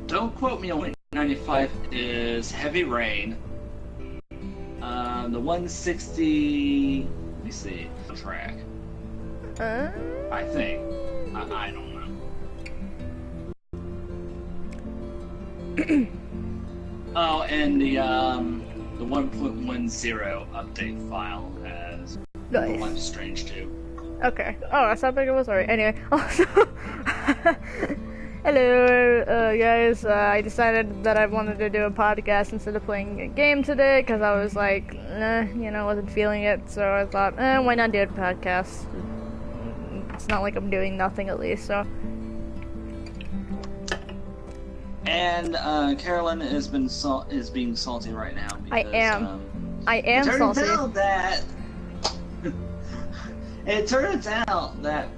don't quote me on what 95 is Heavy Rain. The 160, let me see, track. I think. I don't know. Oh, and the 1.10 update file has Nice. Life is Strange 2. Okay. Oh, that's how big it was? Alright, anyway. Also, hello, guys. I decided that I wanted to do a podcast instead of playing a game today, because I was like, wasn't feeling it, so I thought, why not do a podcast? It's not like I'm doing nothing, at least, so. And, Carolyn is being salty right now because, I am salty. It turns out that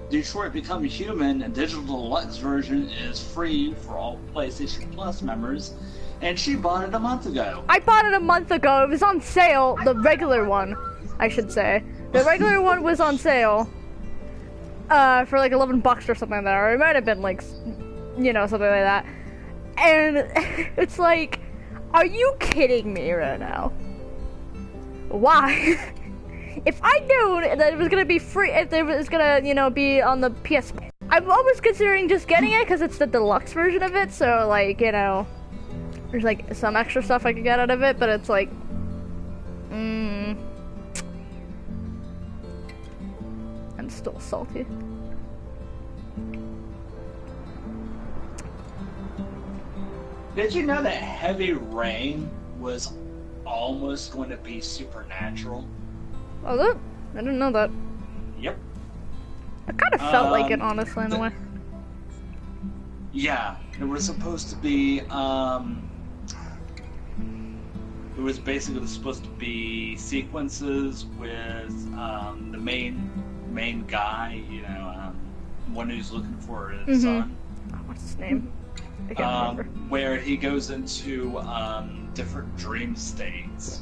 Detroit Become Human, a digital deluxe version, is free for all PlayStation Plus members, and she bought it a month ago. I bought it a month ago. It was on sale. The regular one, I should say. The regular one was on sale for like $11 or something like that, or it might have been like, something like that. And it's like, are you kidding me right now? Why? If I knew that it was gonna be free, if it was gonna, be on the PS, I'm almost considering just getting it because it's the deluxe version of it. So like, there's like some extra stuff I could get out of it, but it's like, I'm still salty. Did you know that Heavy Rain was almost going to be Supernatural? Oh, that? I didn't know that. Yep. I kind of felt like it, honestly, in a way. Yeah, it was supposed to be, it was basically supposed to be sequences with, the main guy, one who's looking for his son. What's his name? I can't remember. Where he goes into, different dream states.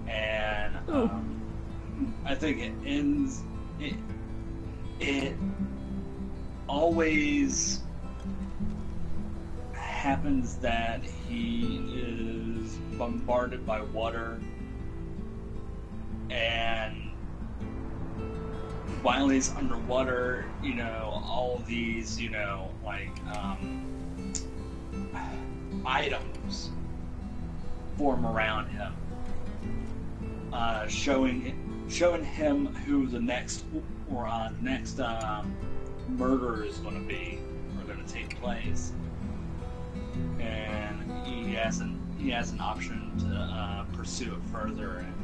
And I think it ends. It always happens that he is bombarded by water, and while he's underwater, all these, items form around him. Showing him who the next murder is going to be, or going to take place, and he has an option to pursue it further, and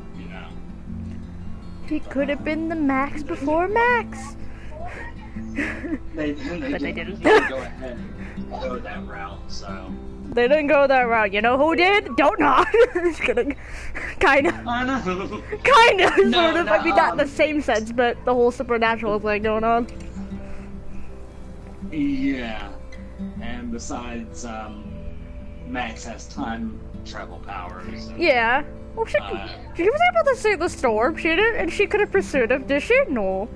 He could have been the Max before Max. they didn't go ahead and go that route, so. They didn't go that route. You know who did? Don't know. Just kidding. Kinda. I know. Kinda, No, sort of. no, I mean, not in the same sense, but the whole supernatural thing going on. Yeah. And besides, Max has time travel powers. And, Yeah. Well, she was able to see the storm. She did, and she could have pursued him. Did she? No.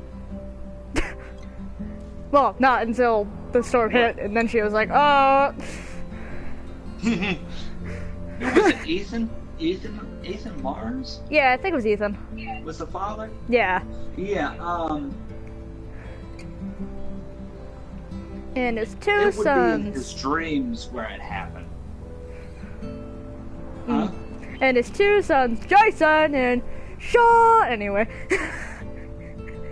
Well, not until the storm hit, and then she was like, oh. Was it Ethan? Ethan Mars? Yeah, I think it was Ethan. Was the father? Yeah. Yeah, And his two it would sons. be in his dreams where it happened. Huh? And his two sons, Jason and Shaw. Anyway.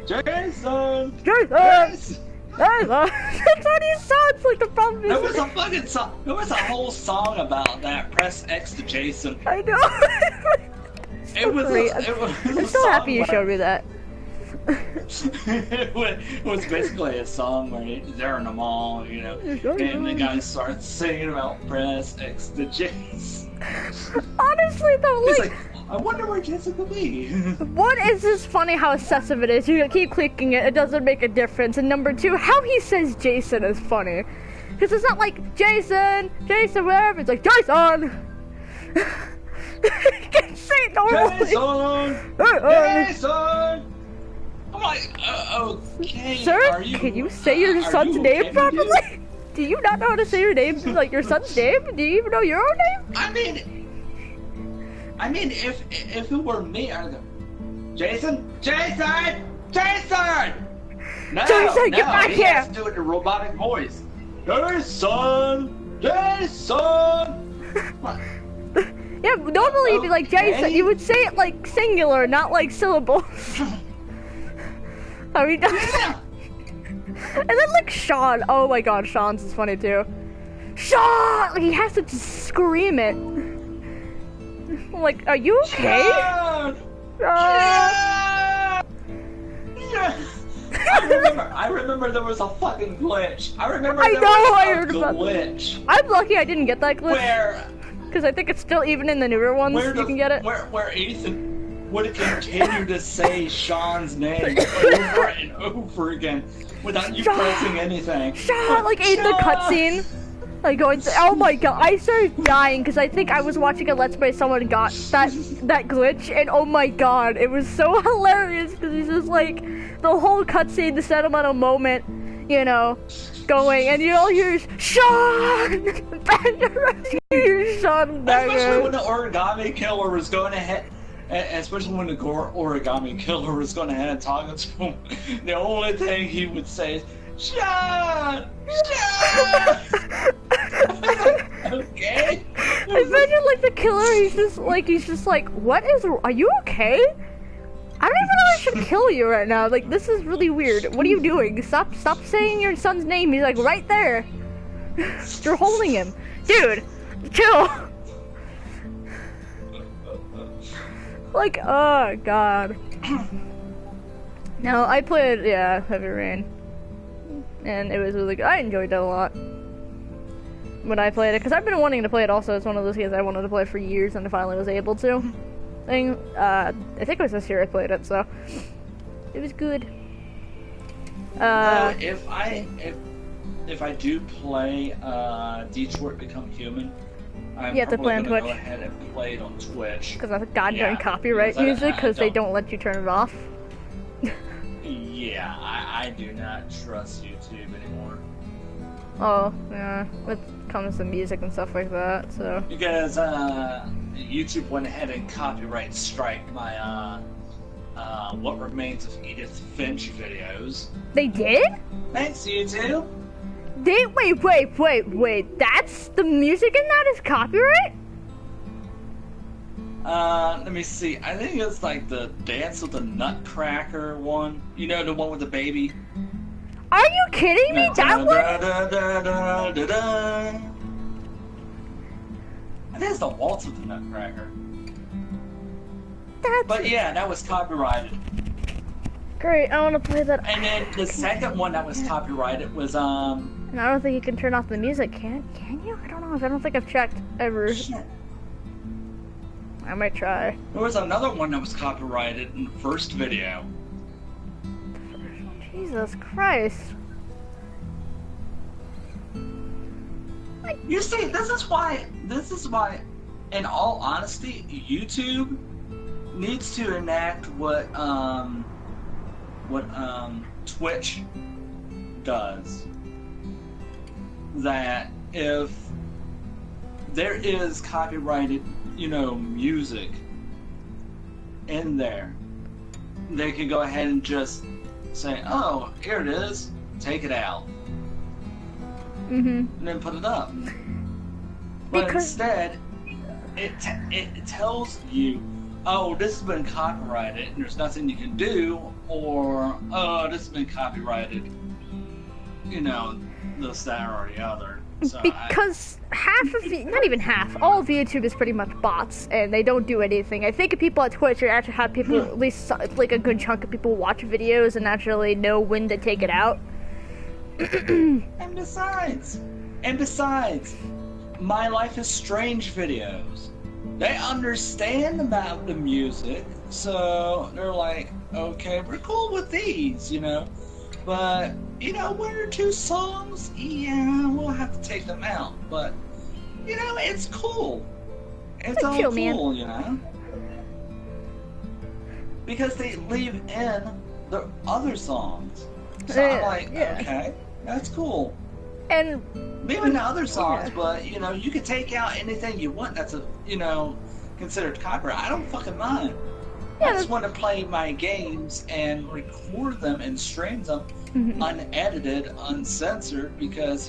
Jason! Jason! That's what he sounds like. The problem is There was a fucking song. There was a whole song about that. Press X to Jason. I know. It was. I'm so happy you showed me that. It was basically a song where they're in the mall, and the guy starts singing about Press X to Jason. Honestly, though, He's like, I wonder where Jason could be. One is just funny how excessive it is. You keep clicking it, it doesn't make a difference. And number two, how he says Jason is funny. Because it's not like Jason, wherever. It's like Jason. You can say it normally. Jason. I'm like, okay. Sir, can you say your son's name properly? do you not know how to say your name, like your son's name? Do you even know your own name? I mean, if it were me, I'd go, Jason. No, Jason, get back he here! has to do it in a robotic voice. Jason. Yeah, normally you'd be like Jason. You would say it like singular, not like syllables. I mean, Yeah. and then like Sean. Oh my God, Sean's is funny too. Sean, like, he has to just scream it. I'm like, are you okay? Sean! Sean! Yeah. I remember there was a fucking glitch. I heard about glitch. I'm lucky I didn't get that glitch. Where Because I think it's still even in the newer ones. You can get it. Where Ethan would continue to say Sean's name over and over again without you pressing anything. Sean, like in the cutscene. Like going, oh my God, I started dying because I think I was watching a Let's Play. Someone got that glitch, and oh my God, it was so hilarious because he's just like the whole cutscene, the sentimental moment, you know, going, and you all hear Sean, Sean, especially when the origami killer was going ahead. Especially when the origami killer was going ahead and talking to him, the only thing he would say is, Sean! Okay. Imagine like the killer, he's just like, what is, are you okay? I don't even know if I should kill you right now. Like, this is really weird. What are you doing? Stop saying your son's name. He's like right there. You're holding him. Dude, chill. Like, oh God. No, I played, yeah, Heavy Rain. And it was really good. I enjoyed it a lot when I played it, because I've been wanting to play it also. It's one of those games I wanted to play for years and I finally was able to. I think it was this year I played it, so it was good. If I do play Detroit Become Human, I'm you have to play on probably Twitch. gonna go ahead and play it on Twitch. Because of goddamn Yeah, copyright because music, because they don't- don't let you turn it off. Yeah, I do not trust YouTube anymore. Oh, yeah. It comes to music and stuff like that, so. Because YouTube went ahead and copyright strike my What Remains of Edith Finch videos. They did? Thanks, YouTube. Wait. That's the music in that is copyright? Let me see. I think it's like the Dance with the Nutcracker one. You know, the one with the baby. Are you kidding me? That one? I think it's the Waltz with the Nutcracker. That's But yeah, that was copyrighted. great. I want to play that. And then the second one that was copyrighted was And I don't think you can turn off the music, can you? I don't know. I don't think I've checked ever. shit. I might try. There was another one that was copyrighted in the first video. Jesus Christ. You see, this is why, in all honesty, YouTube needs to enact what Twitch does. That if there is copyrighted, music in there, they can go ahead and just say, oh, here it is, take it out. Mm-hmm. And then put it up. But Because- instead, it tells you, oh, this has been copyrighted and there's nothing you can do, or, oh, this has been copyrighted, this, that, or the other. So Because half of not even half, all of YouTube is pretty much bots, and they don't do anything. I think people at Twitch actually have people, at least like a good chunk of people watch videos and actually know when to take it out. And besides, My Life is Strange videos, they understand about the music, so they're like, okay, we're cool with these, but, 1 or 2 songs, yeah, we'll have to take them out, but, it's cool. It's all chill, cool, man. Because they leave in the other songs. So I'm like, yeah. okay, that's cool. And Maybe not other songs, but you know, you can take out anything you want that's a considered copyright. I don't fucking mind. Yeah, I just want to play my games and record them and stream them unedited, uncensored, because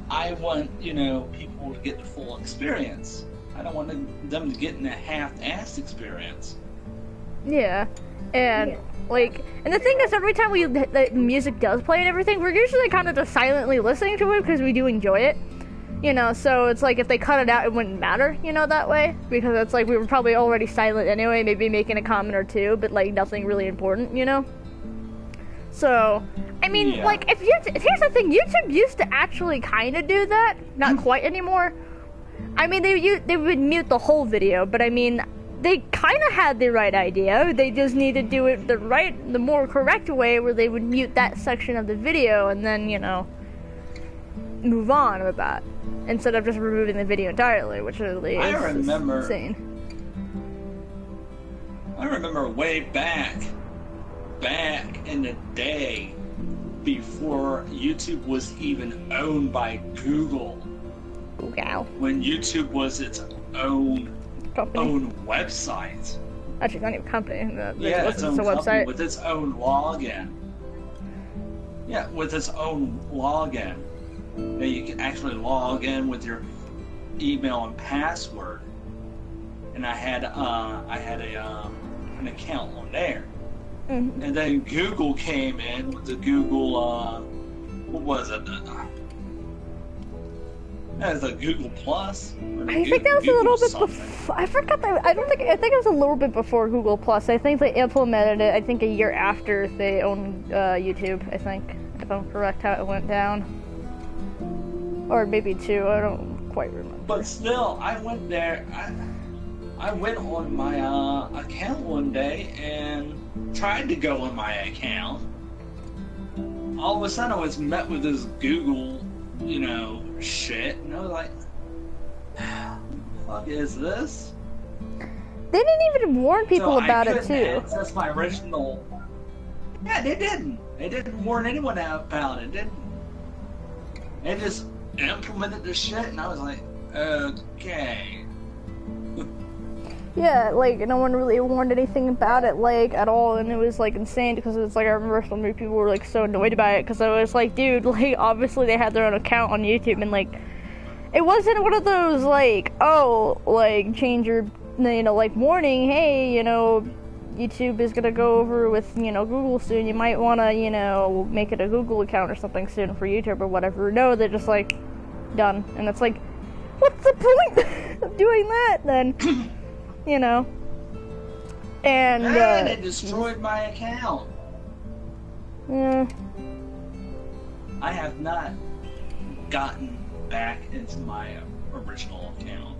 I want people to get the full experience. I don't want them to get in a half-assed experience. yeah, and and the thing is, every time the music does play and everything, we're usually kind of just silently listening to it because we do enjoy it. So it's like if they cut it out, it wouldn't matter, that way, because it's like we were probably already silent anyway, maybe making a comment or two, but like nothing really important, So, I mean, Yeah. here's the thing, YouTube used to actually kind of do that, not quite anymore. I mean, they would mute the whole video, but I mean, they kind of had the right idea. They just need to do it the more correct way, where they would mute that section of the video and then, move on with that, instead of just removing the video entirely, which really is insane. I remember way back in the day, before YouTube was even owned by Google. Google. When YouTube was its own website. Actually, not even a company. Its own company website with its own login. Yeah, with its own login. Now you can actually log in with your email and password. And I had an account on there. Mm-hmm. And then Google came in with the Google, what was it? That was the Google Plus. I think that was a little bit before. I forgot that. I think it was a little bit before Google Plus. I think they implemented it. I think a year after they owned YouTube. I think, if I'm correct, how it went down, or maybe 2. I don't quite remember. But still, I went there. I went on my account one day and tried to go on my account. All of a sudden, I was met with this Google, shit, and I was like, "What the fuck is this?" They didn't even warn people about it too. That's my original. Yeah, they didn't. They didn't warn anyone about it. They just implemented the shit, and I was like, okay. Yeah, no one really warned anything about it, at all, and it was, insane, because it's, I remember so many people were, so annoyed by it, because I was like, dude, obviously they had their own account on YouTube, and, it wasn't one of those, change your, warning, hey, YouTube is gonna go over with, Google soon, you might wanna, make it a Google account or something soon for YouTube or whatever. No, they're just, done, and it's what's the point of doing that, then? And it destroyed my account. Yeah. I have not gotten back into my original account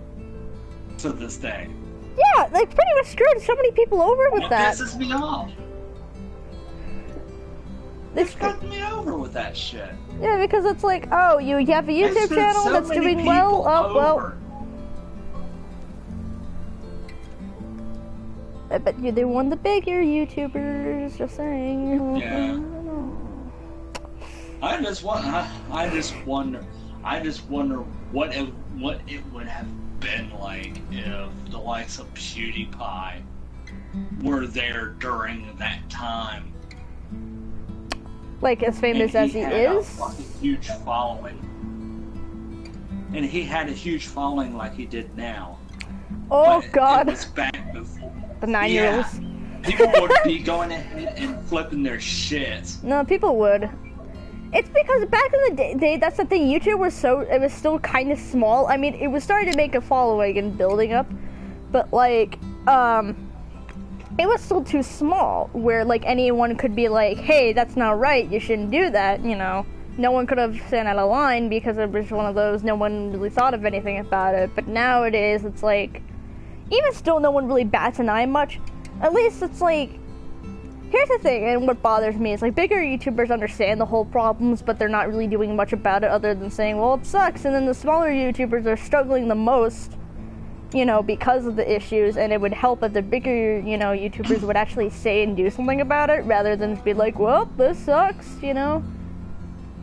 to this day. Yeah, pretty much screwed so many people over with that. It pisses me off. They fucked me over with that shit. Yeah, because it's oh, you have a YouTube channel that's doing well. Oh, well. I bet you they won the bigger YouTubers, just saying. Yeah. I just wonder what it would have been like if the likes of PewDiePie were there during that time. As famous as he is? A fucking huge following. And he had a huge following like he did now. Oh, but God. It was back before. The 9-year-olds. Yeah. People would be going ahead and flipping their shit. No, people would. It's because back in the day, that's the thing, YouTube was still kind of small. I mean, it was starting to make a following and building up, but it was still too small, where anyone could be hey, that's not right, you shouldn't do that, No one could have sent out a line, because it was one of those, no one really thought of anything about it. But nowadays, it's even still, no one really bats an eye much. At least it's here's the thing, and what bothers me is bigger YouTubers understand the whole problems, but they're not really doing much about it other than saying, well, it sucks. And then the smaller YouTubers are struggling the most, because of the issues. And it would help if the bigger, YouTubers would actually say and do something about it, rather than just be well, this sucks,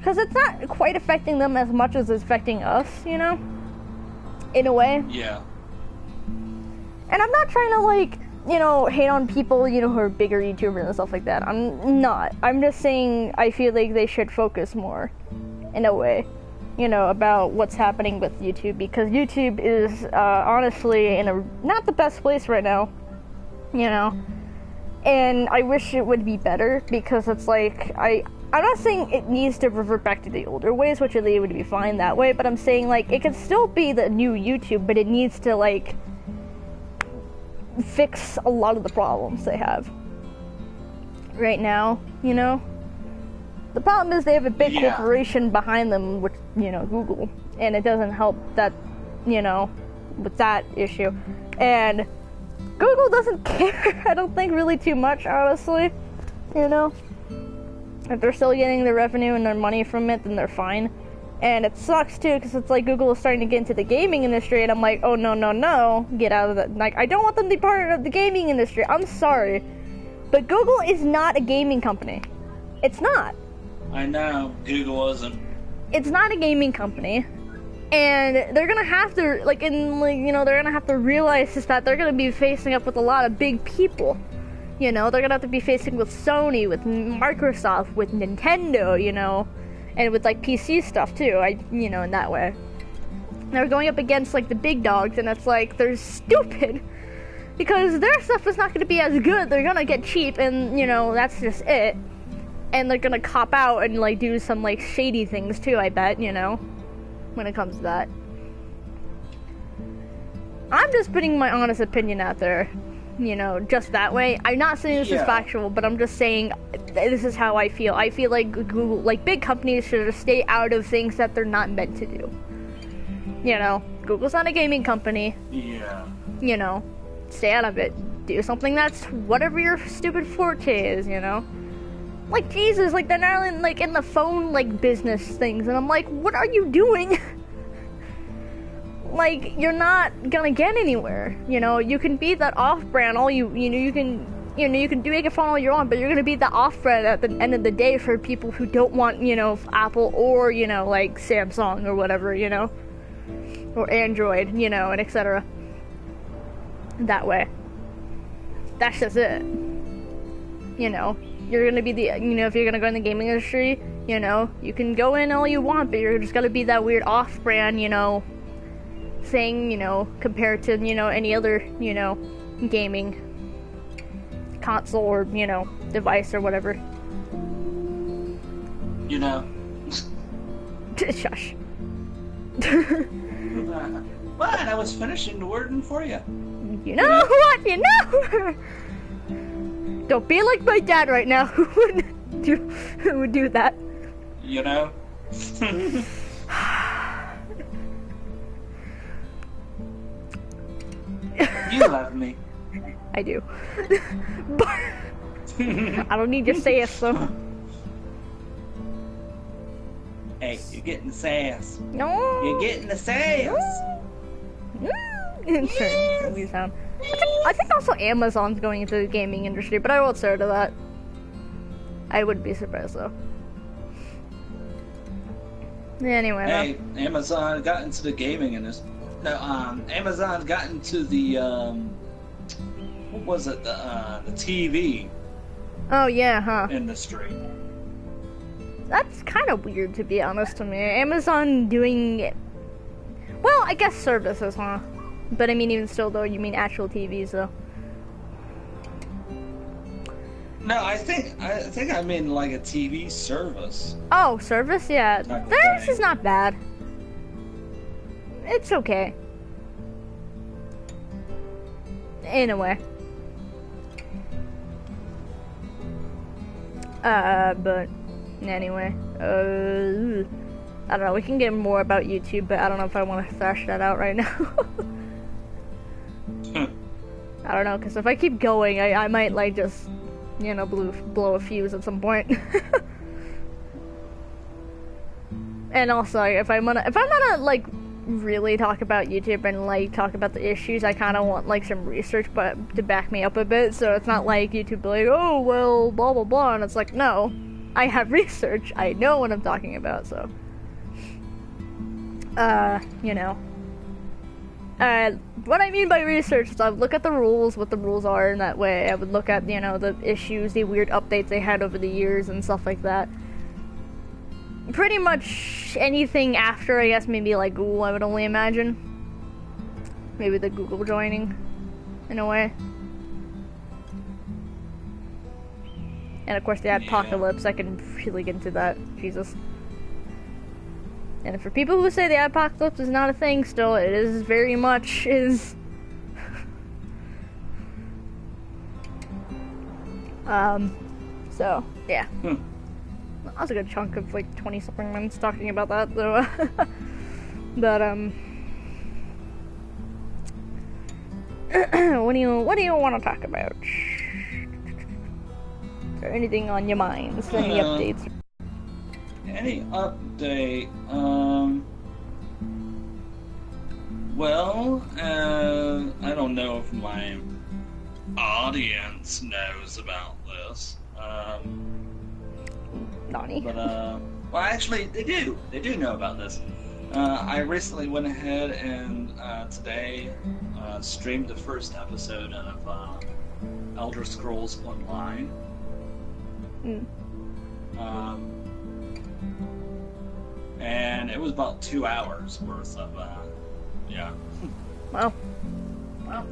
because it's not quite affecting them as much as it's affecting us, you know, in a way. Yeah. And I'm not trying to, like, you know, hate on people, you know, who are bigger YouTubers and stuff like that. I'm not. I'm just saying I feel like they should focus more, in a way, you know, about what's happening with YouTube, because YouTube is honestly in a not the best place right now, you know. And I wish it would be better, because it's like, I'm not saying it needs to revert back to the older ways, which really would be fine that way, but I'm saying, like, it can still be the new YouTube, but it needs to, like, fix a lot of the problems they have right now, you know? The problem is they have a big corporation behind them, which, you know, Google, and it doesn't help that, you know, with that issue. And Google doesn't care, I don't think, really too much, honestly, you know? If they're still getting their revenue and their money from it, then they're fine. And it sucks, too, because it's like Google is starting to get into the gaming industry, and I'm like, oh, no, get out of that. Like, I don't want them to be part of the gaming industry, I'm sorry. But Google is not a gaming company. It's not. I know, Google isn't. It's not a gaming company. And they're gonna have to, like, you know, they're gonna have to realize is that they're gonna be facing up with a lot of big people. You know, they're gonna have to be facing with Sony, with Microsoft, with Nintendo, you know, and with, like, PC stuff, too, you know, in that way. They're going up against, like, the big dogs, and it's like, they're stupid. Because their stuff is not gonna be as good, they're gonna get cheap, and, you know, that's just it. And they're gonna cop out and, like, do some, like, shady things, too, I bet, you know, when it comes to that. I'm just putting my honest opinion out there, you know, just that way. I'm not saying this is factual, but I'm just saying this is how I feel. I feel like Google, like, big companies should just stay out of things that they're not meant to do. You know, Google's not a gaming company. Yeah. You know, stay out of it. Do something that's whatever your stupid forte is, you know? Like, Jesus, like, they're not in, like, in the phone, like, business things, and I'm like, what are you doing? Like, you're not gonna get anywhere, you know? You can be that off-brand all you know, you can make a phone all you want, but you're gonna be the off-brand at the end of the day for people who don't want, you know, Apple or, you know, like, Samsung or whatever, you know? Or Android, you know, and etc. That way. That's just it. You know? You're gonna be the, you know, if you're gonna go in the gaming industry, you know, you can go in all you want, but you're just gonna be that weird off-brand, you know, thing, you know, compared to, you know, any other, you know, gaming console or, you know, device or whatever. You know. Shush. But I was finishing the wording for you. You know what? You know. Don't be like my dad right now, who would do that. You know? You love me. I do. But I don't need your sass, though. Hey, you're getting the sass. No. You're getting the sass. Sure, I think also Amazon's going into the gaming industry, but I won't say to that. I wouldn't be surprised though. Anyway. Hey, Amazon got into the gaming industry. No, Amazon got into the what was it? The TV. Oh yeah, huh? Industry. That's kind of weird, to be honest to me. Amazon doing, well, I guess services, huh? But I mean, even still, though, you mean actual TVs, though. No, I think I mean like a TV service. Oh, service? Yeah. Theirs is not bad. It's okay. In a way. But anyway, I don't know, we can get more about YouTube, but I don't know if I want to thrash that out right now. I don't know, because if I keep going, I might, like, just, you know, blow a fuse at some point. And also, if I'm gonna, like, really talk about YouTube and, like, talk about the issues, I kind of want, like, some research but to back me up a bit, so it's not like YouTube be like, oh, well, blah, blah, blah, and it's like, no. I have research. I know what I'm talking about, so. You know. What I mean by research is I would look at the rules, what the rules are in that way. I would look at, you know, the issues, the weird updates they had over the years and stuff like that. Pretty much anything after, I guess, maybe like Google, I would only imagine. Maybe the Google joining, in a way. And of course the apocalypse, I can really get into that. Jesus. And for people who say the apocalypse is not a thing still, it is very much is. So, yeah. That was a good chunk of like 20-something minutes talking about that, though. But, what do you want to talk about? Is there anything on your minds? Any updates? Any update? Well, I don't know if my audience knows about this. Nani? But, well, actually, they do. They do know about this. I recently went ahead and today streamed the first episode of Elder Scrolls Online. And it was about 2 hours worth of, yeah. Wow. Wow.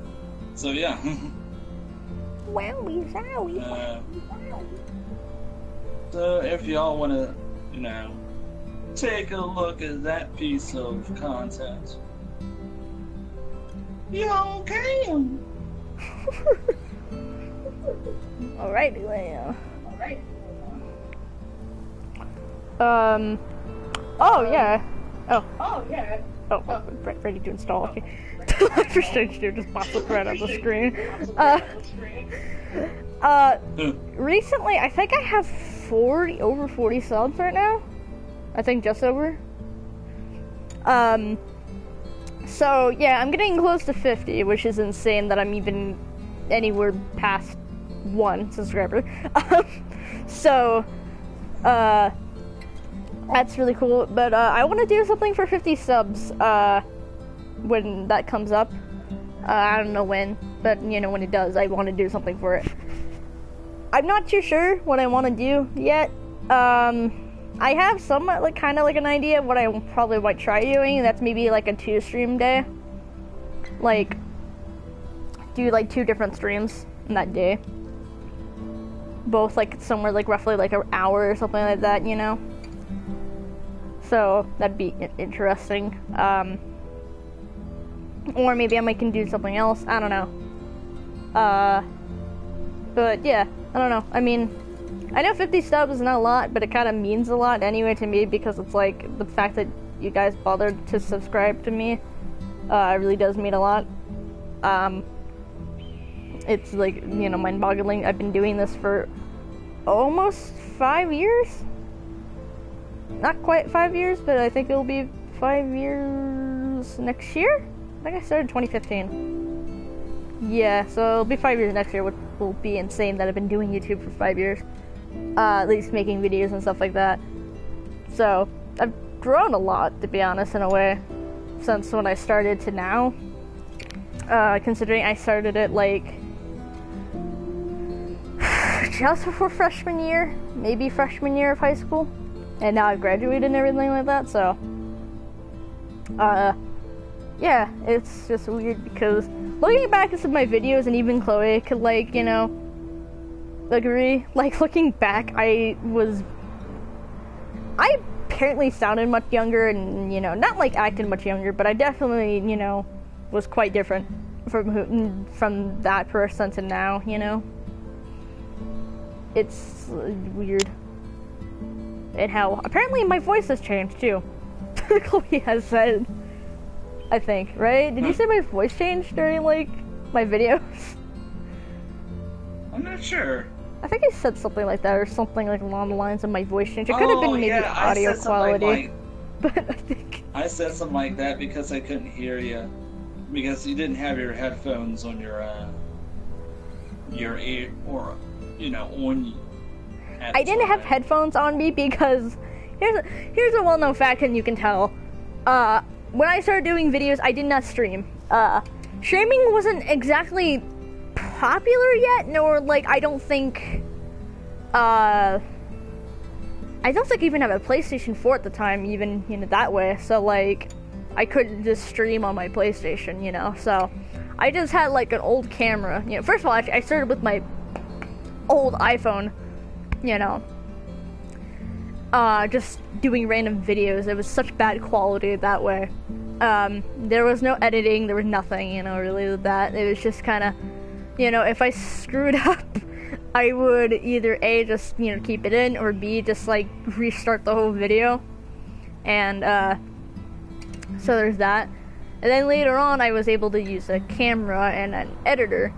So, yeah. Wowie zowie. So, if y'all want to, you know, take a look at that piece of content, y'all can. Alrighty, well. Oh, yeah. Oh, yeah. Oh, ready to install. Okay. For Stage 2 just pops up right on the screen. Recently, I think I have over 40 subs right now. I think just over. So, yeah, I'm getting close to 50, which is insane that I'm even anywhere past 1 subscriber. So, that's really cool, but I want to do something for 50 subs when that comes up. I don't know when, but you know, when it does, I want to do something for it. I'm not too sure what I want to do yet. I have somewhat, like, kind of like an idea of what I probably might try doing. That's maybe like a 2-stream day. Like, do like 2 different streams in that day. Both like somewhere like roughly like an hour or something like that, you know? So that'd be interesting. Or maybe I might can do something else. I don't know. But yeah, I don't know. I mean, I know 50 subs is not a lot, but it kind of means a lot anyway to me because it's like the fact that you guys bothered to subscribe to me really does mean a lot. It's like, you know, mind-boggling. I've been doing this for almost 5 years. Not quite 5 years, but I think it'll be 5 years next year? I think I started 2015. Yeah, so it'll be 5 years next year, which will be insane that I've been doing YouTube for 5 years. At least making videos and stuff like that. So, I've grown a lot, to be honest, in a way, since when I started to now. Considering I started it, like, just before freshman year, maybe freshman year of high school. And now I've graduated and everything like that, so. Yeah, it's just weird because looking back at some of my videos, and even Chloe could, like, you know, agree. Like, looking back, I apparently sounded much younger and, you know, not like acted much younger, but I definitely, you know, was quite different from that person to now, you know. It's weird. And how apparently my voice has changed too. Chloe has said, I think, right? Did you say my voice changed during, like, my videos? I'm not sure. I think I said something like that, or something like along the lines of my voice change. It could have been maybe audio quality, but I think I said something like that because I couldn't hear you, because you didn't have your headphones on your ear, or, you know, on I didn't have headphones on me because here's a well-known fact, and you can tell. When I started doing videos, I did not stream. Streaming wasn't exactly popular yet, nor like I don't think I even have a PlayStation 4 at the time, even, you know, that way. So like I couldn't just stream on my PlayStation, you know. So I just had like an old camera. You know, first of all, I started with my old iPhone, you know. Just doing random videos. It was such bad quality that way. There was no editing, there was nothing, you know, really with that. It was just kind of, you know, if I screwed up, I would either A, just, you know, keep it in, or B, just, like, restart the whole video. And, so there's that. And then later on, I was able to use a camera and an editor.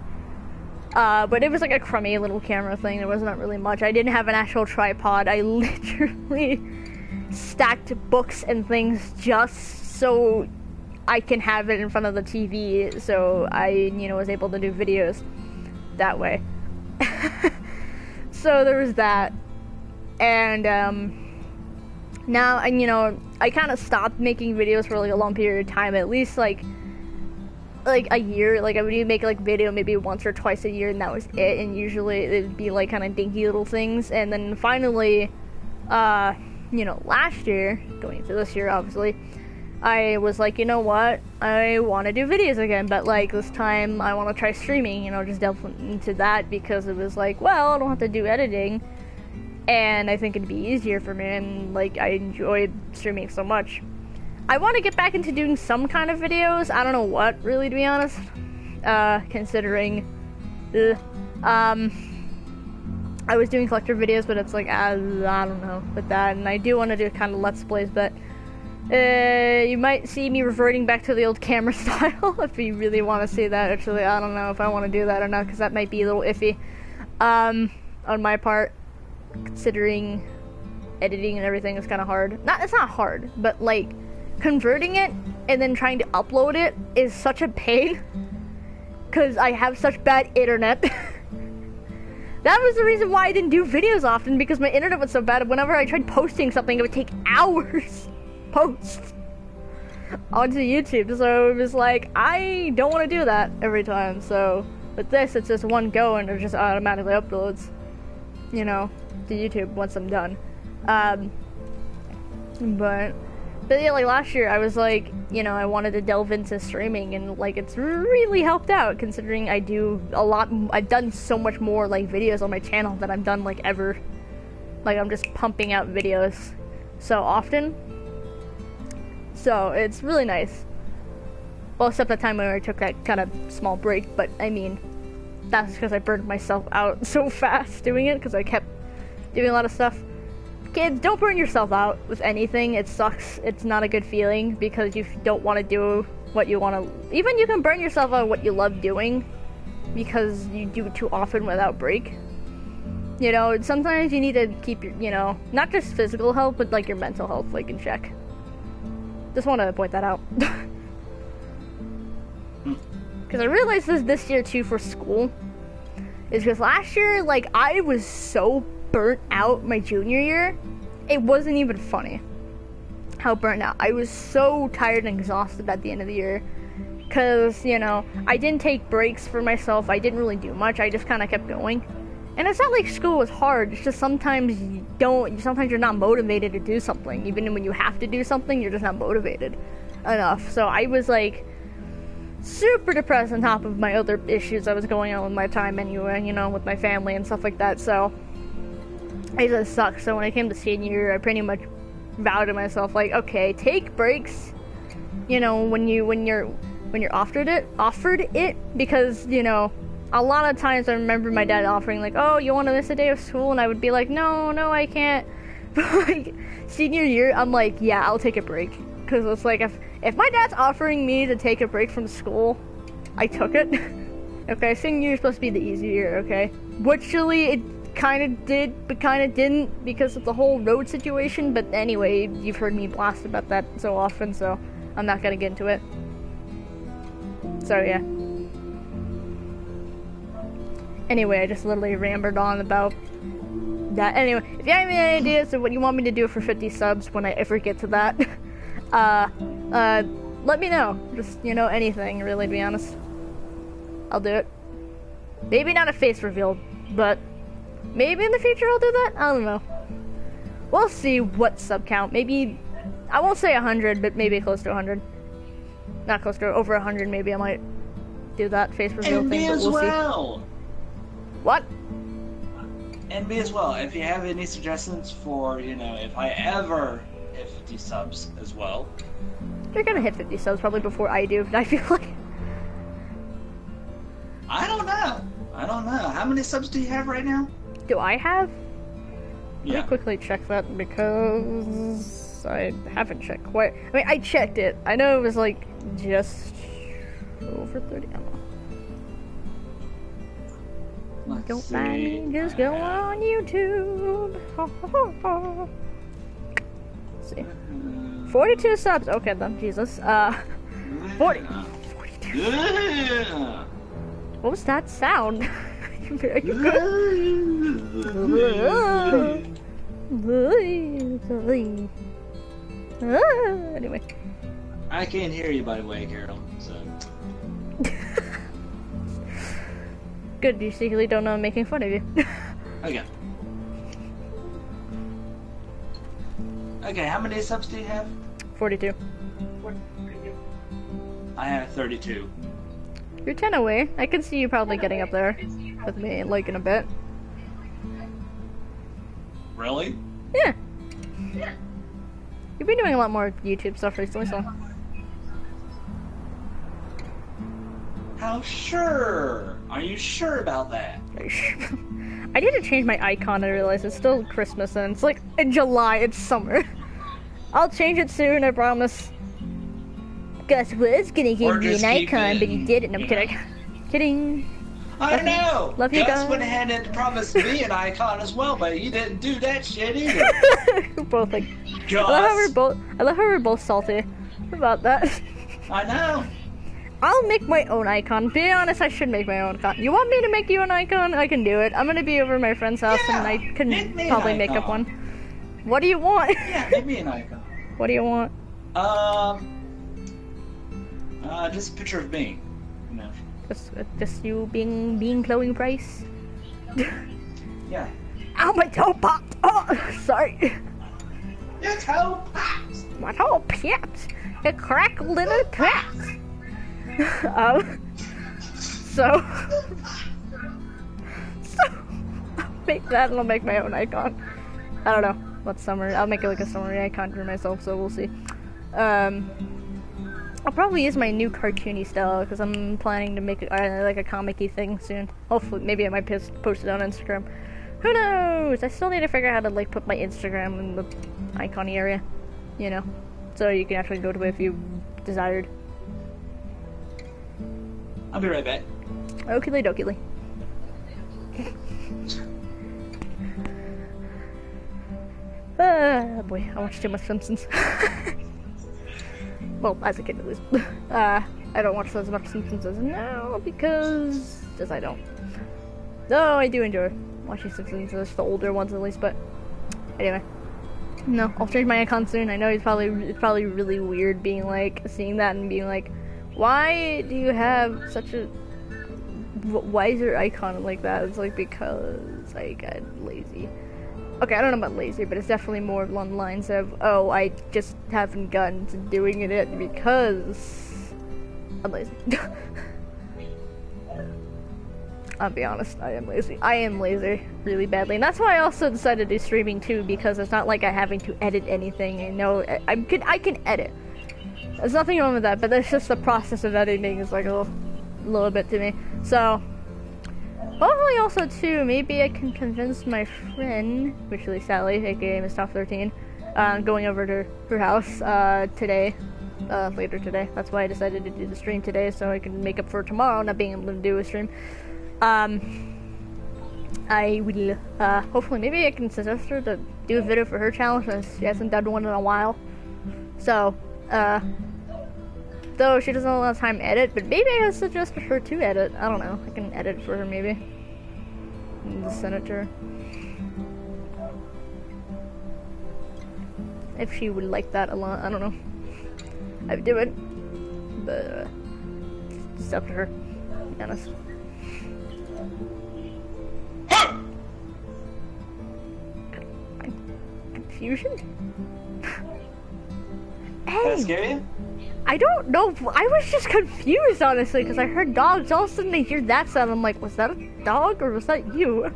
But it was like a crummy little camera thing. There was not really much. I didn't have an actual tripod. I literally stacked books and things just so I can have it in front of the TV. So I, you know, was able to do videos that way. So there was that. And, now, and you know, I kind of stopped making videos for like a long period of time, at least like a year. Like I would make like video maybe once or twice a year, and that was it. And usually it would be like kind of dinky little things. And then finally, you know, last year, going into this year, obviously, I was like, you know what, I want to do videos again, but like this time I want to try streaming, you know, just delve into that, because it was like, well, I don't have to do editing, and I think it'd be easier for me, and like I enjoyed streaming so much. I want to get back into doing some kind of videos. I don't know what, really, to be honest, considering I was doing collector videos, but it's like, I don't know with that, and I do want to do kind of let's plays, but you might see me reverting back to the old camera style if you really want to see that. Actually, I don't know if I want to do that or not, because that might be a little iffy on my part, considering editing and everything is kind of hard. It's not hard, but like converting it and then trying to upload it is such a pain, because I have such bad internet. That was the reason why I didn't do videos often, because my internet was so bad. Whenever I tried posting something, it would take hours post onto YouTube. So it was like, I don't want to do that every time. So with this, it's just one go, and it just automatically uploads, you know, to YouTube once I'm done. But yeah, like last year I was like, you know, I wanted to delve into streaming, and like it's really helped out, considering I do a lot. I've done so much more like videos on my channel than I've done like ever. Like I'm just pumping out videos so often. So it's really nice. Well, except the time when I took that kind of small break, but I mean, that's because I burned myself out so fast doing it, because I kept doing a lot of stuff. Kids, don't burn yourself out with anything. It sucks. It's not a good feeling, because you don't want to do what you want to. Even you can burn yourself out what you love doing, because you do it too often without break. You know, sometimes you need to keep your, you know, not just physical health, but like your mental health, like in check. Just want to point that out. Because I realized this year too for school, is because last year, like, I was so burnt out my junior year, it wasn't even funny how burnt out. I was so tired and exhausted at the end of the year, because, you know, I didn't take breaks for myself. I didn't really do much. I just kind of kept going. And it's not like school was hard, it's just sometimes you're not motivated to do something. Even when you have to do something, you're just not motivated enough. So I was like super depressed on top of my other issues that was going on with my time anyway, you know, with my family and stuff like that. So it just sucks. So when I came to senior year, I pretty much vowed to myself, like, okay, take breaks, you know, when you're offered it, because, you know, a lot of times I remember my dad offering, like, oh, you want to miss a day of school? And I would be like, no, I can't. But like senior year, I'm like, yeah, I'll take a break, because it's like, if my dad's offering me to take a break from school, I took it. Okay, senior year is supposed to be the easy year, okay? Virtually, it kind of did, but kind of didn't, because of the whole road situation. But anyway, you've heard me blast about that so often, so I'm not gonna get into it. So yeah. Anyway, I just literally rambled on about that. Anyway, if you have any ideas of what you want me to do for 50 subs when I ever get to that, let me know. Just, anything, really, to be honest. I'll do it. Maybe not a face reveal, but maybe in the future I'll do that? I don't know. We'll see what sub count. Maybe, I won't say 100, but maybe close to 100. Not close to, over 100 maybe I might do that face reveal And thing, me but as we'll well. see. What? And me as well. If you have any suggestions for, if I ever hit 50 subs as well. You're gonna hit 50 subs probably before I do, but I feel like... I don't know. How many subs do you have right now? Do I have? Let Yeah. me quickly check that because I haven't checked quite. I mean, I checked it. I know it was like just over 30. I don't know. Let's Don't see. mind me, just go on YouTube. Let's see. 42 subs. Okay then, Jesus. 40. Yeah. What was that sound? Anyway. I can't hear you, by the way, Carol. So. Good, you secretly don't know I'm making fun of you. Okay. Okay, how many subs do you have? 42. I have 32. You're 10 away. I can see you probably getting up there with me, like, in a bit. Really? Yeah. You've been doing a lot more YouTube stuff recently, so... How sure? Are you sure about that? I need to change my icon, I realize. It's still Christmas, and it's like, in July, it's summer. I'll change it soon, I promise. Gus was gonna give me an icon, but he didn't. I'm kidding. Kidding. I know! Love you Gus guys. went ahead and promised me an icon as well, but he didn't do that shit either. We're both like... Gus! I love how we're both salty about that. I know. I'll make my own icon. Be honest, I should make my own icon. You want me to make you an icon? I can do it. I'm gonna be over at my friend's house and I make can me an probably make up icon. one. What do you want? Yeah, make me an icon. What do you want? Just a picture of me. Just you being Chloe Price? Yeah. Ow, my toe popped! Oh, sorry. Your toe pops! My toe popped. It crackled in a popped. So I'll make that and I'll make my own icon. I don't know what summer. I'll make it like a summary icon for myself, so we'll see. I'll probably use my new cartoony style because I'm planning to make it like a comic-y thing soon. Hopefully, maybe I might post it on Instagram. Who knows? I still need to figure out how to like put my Instagram in the icon-y area, so you can actually go to it if you desired. I'll be right back. Okie dokie. Boy, I watched too much Simpsons. Well, as a kid at least. I don't watch as much Simpsons as now because I don't. Though I do enjoy watching Simpsons, just the older ones at least. But anyway, no, I'll change my icon soon. I know it's probably really weird being like seeing that and being like, why do you have such a why is your icon like that? It's like because I got lazy. Okay, I don't know about lazy, but it's definitely more along the lines of, oh, I just haven't gotten to doing it because I'm lazy. I'll be honest, I am lazy. I am lazy really badly, and that's why I also decided to do streaming too, because it's not like I'm having to edit anything. I know I can edit. There's nothing wrong with that, but it's just the process of editing is like a little bit to me. So hopefully also too, maybe I can convince my friend, which is Sally, aka Miss Top 13, going over to her house today, later today. That's why I decided to do the stream today, so I can make up for tomorrow not being able to do a stream. I will hopefully maybe I can suggest her to do a video for her channel since she hasn't done one in a while. So though she doesn't have a lot of time to edit, but maybe I can suggest her to edit. I don't know. I can edit for her maybe. And just send it to her. if she would like that a lot. I don't know. I would do it, but it's up to her. To be honest. Confusion? Did I Hey, scare you? I don't know. I was just confused, honestly, because I heard dogs. All of a sudden, I hear that sound. I'm like, was that a dog or was that you?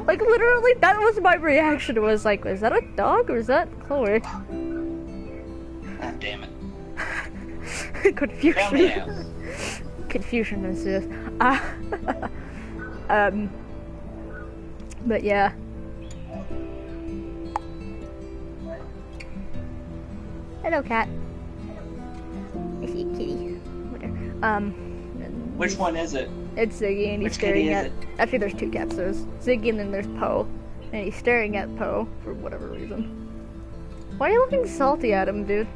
Like, literally, that was my reaction. It was like, is that a dog or is that Chloe? God damn it. Confusion. Tell me out. Confusion ensues. But yeah. Hello, cat. I see a kitty. Whatever. Which one is it? It's Ziggy, and he's Which kitty staring is at. it? Actually, there's two cats. There's Ziggy, and then there's Poe, and he's staring at Poe for whatever reason. Why are you looking salty at him, dude?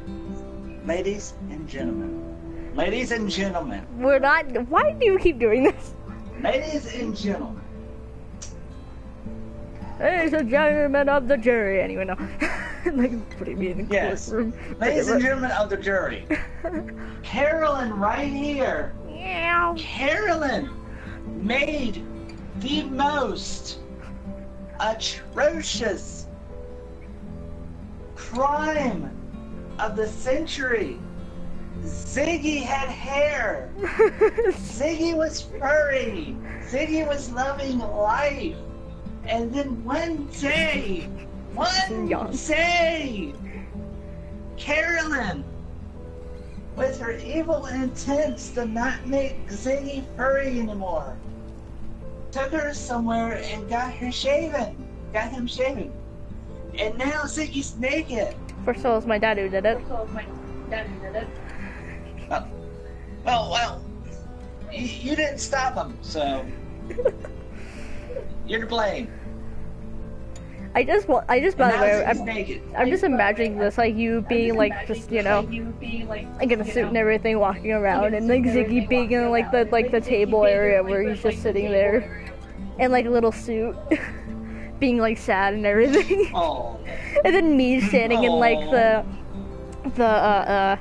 Ladies and gentlemen. Ladies and gentlemen. We're not. Why do you keep doing this? Ladies and gentlemen. Ladies and gentlemen of the jury. Anyway, no. Like, what do you mean? Yes. Courtroom? Ladies and gentlemen of the jury. Carolyn right here. Meow. Carolyn made the most atrocious crime of the century. Ziggy had hair. Ziggy was furry. Ziggy was loving life. And then one day, Carolyn, with her evil intents to not make Ziggy furry anymore, took her somewhere and got him shaven. And now Ziggy's naked. First of all, it's my dad who did it. Well, you didn't stop him, so you're to blame. I just, by And the now way, Ziggy's naked. I'm just imagining this, like you being like, just, you know, like in a suit and everything, walking around, and like Ziggy being in like the table area where he's just sitting there, in like a little suit, being like sad and everything. Oh, And then me standing in like the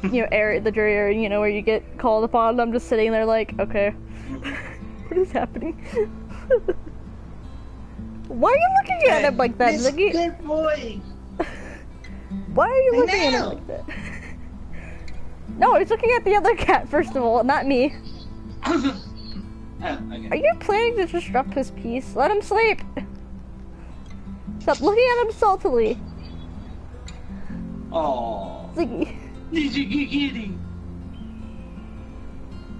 you know, area, the jury area, you know, where you get called upon. And I'm just sitting there like, okay, what is happening? Why are you looking at him like that, Miss Ziggy? Good boy. Why are you looking at him know. like that? No, he's looking at the other cat, first of all, not me. Oh, Are okay. you planning to disrupt his peace? Let him sleep! Stop looking at him saltily. Oh, Ziggy. did you get kitty?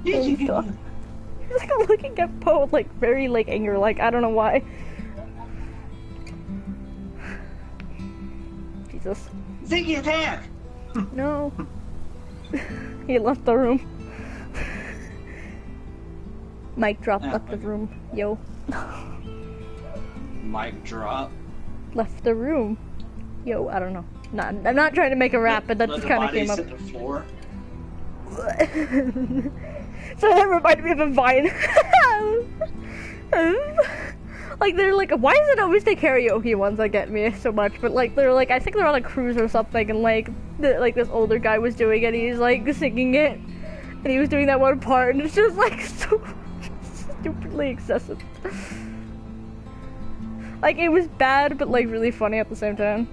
He's like looking at Poe like very like angry, like I don't know why. Jesus. Ziggy attack! No. He left the room. Mic drop, Ah, left the okay. room. Yo. Mic drop. Left the room. Yo, I don't know. I'm not trying to make a rap, but that Let just the kind of came bodies up. hit the floor. So that reminded me of a Vine. Like they're like, why is it always the karaoke ones that get me so much? But like they're like, I think they're on a cruise or something, and like this older guy was doing it, and he's like singing it, and he was doing that one part, and it's just like so stupidly excessive. Like it was bad, but like really funny at the same time.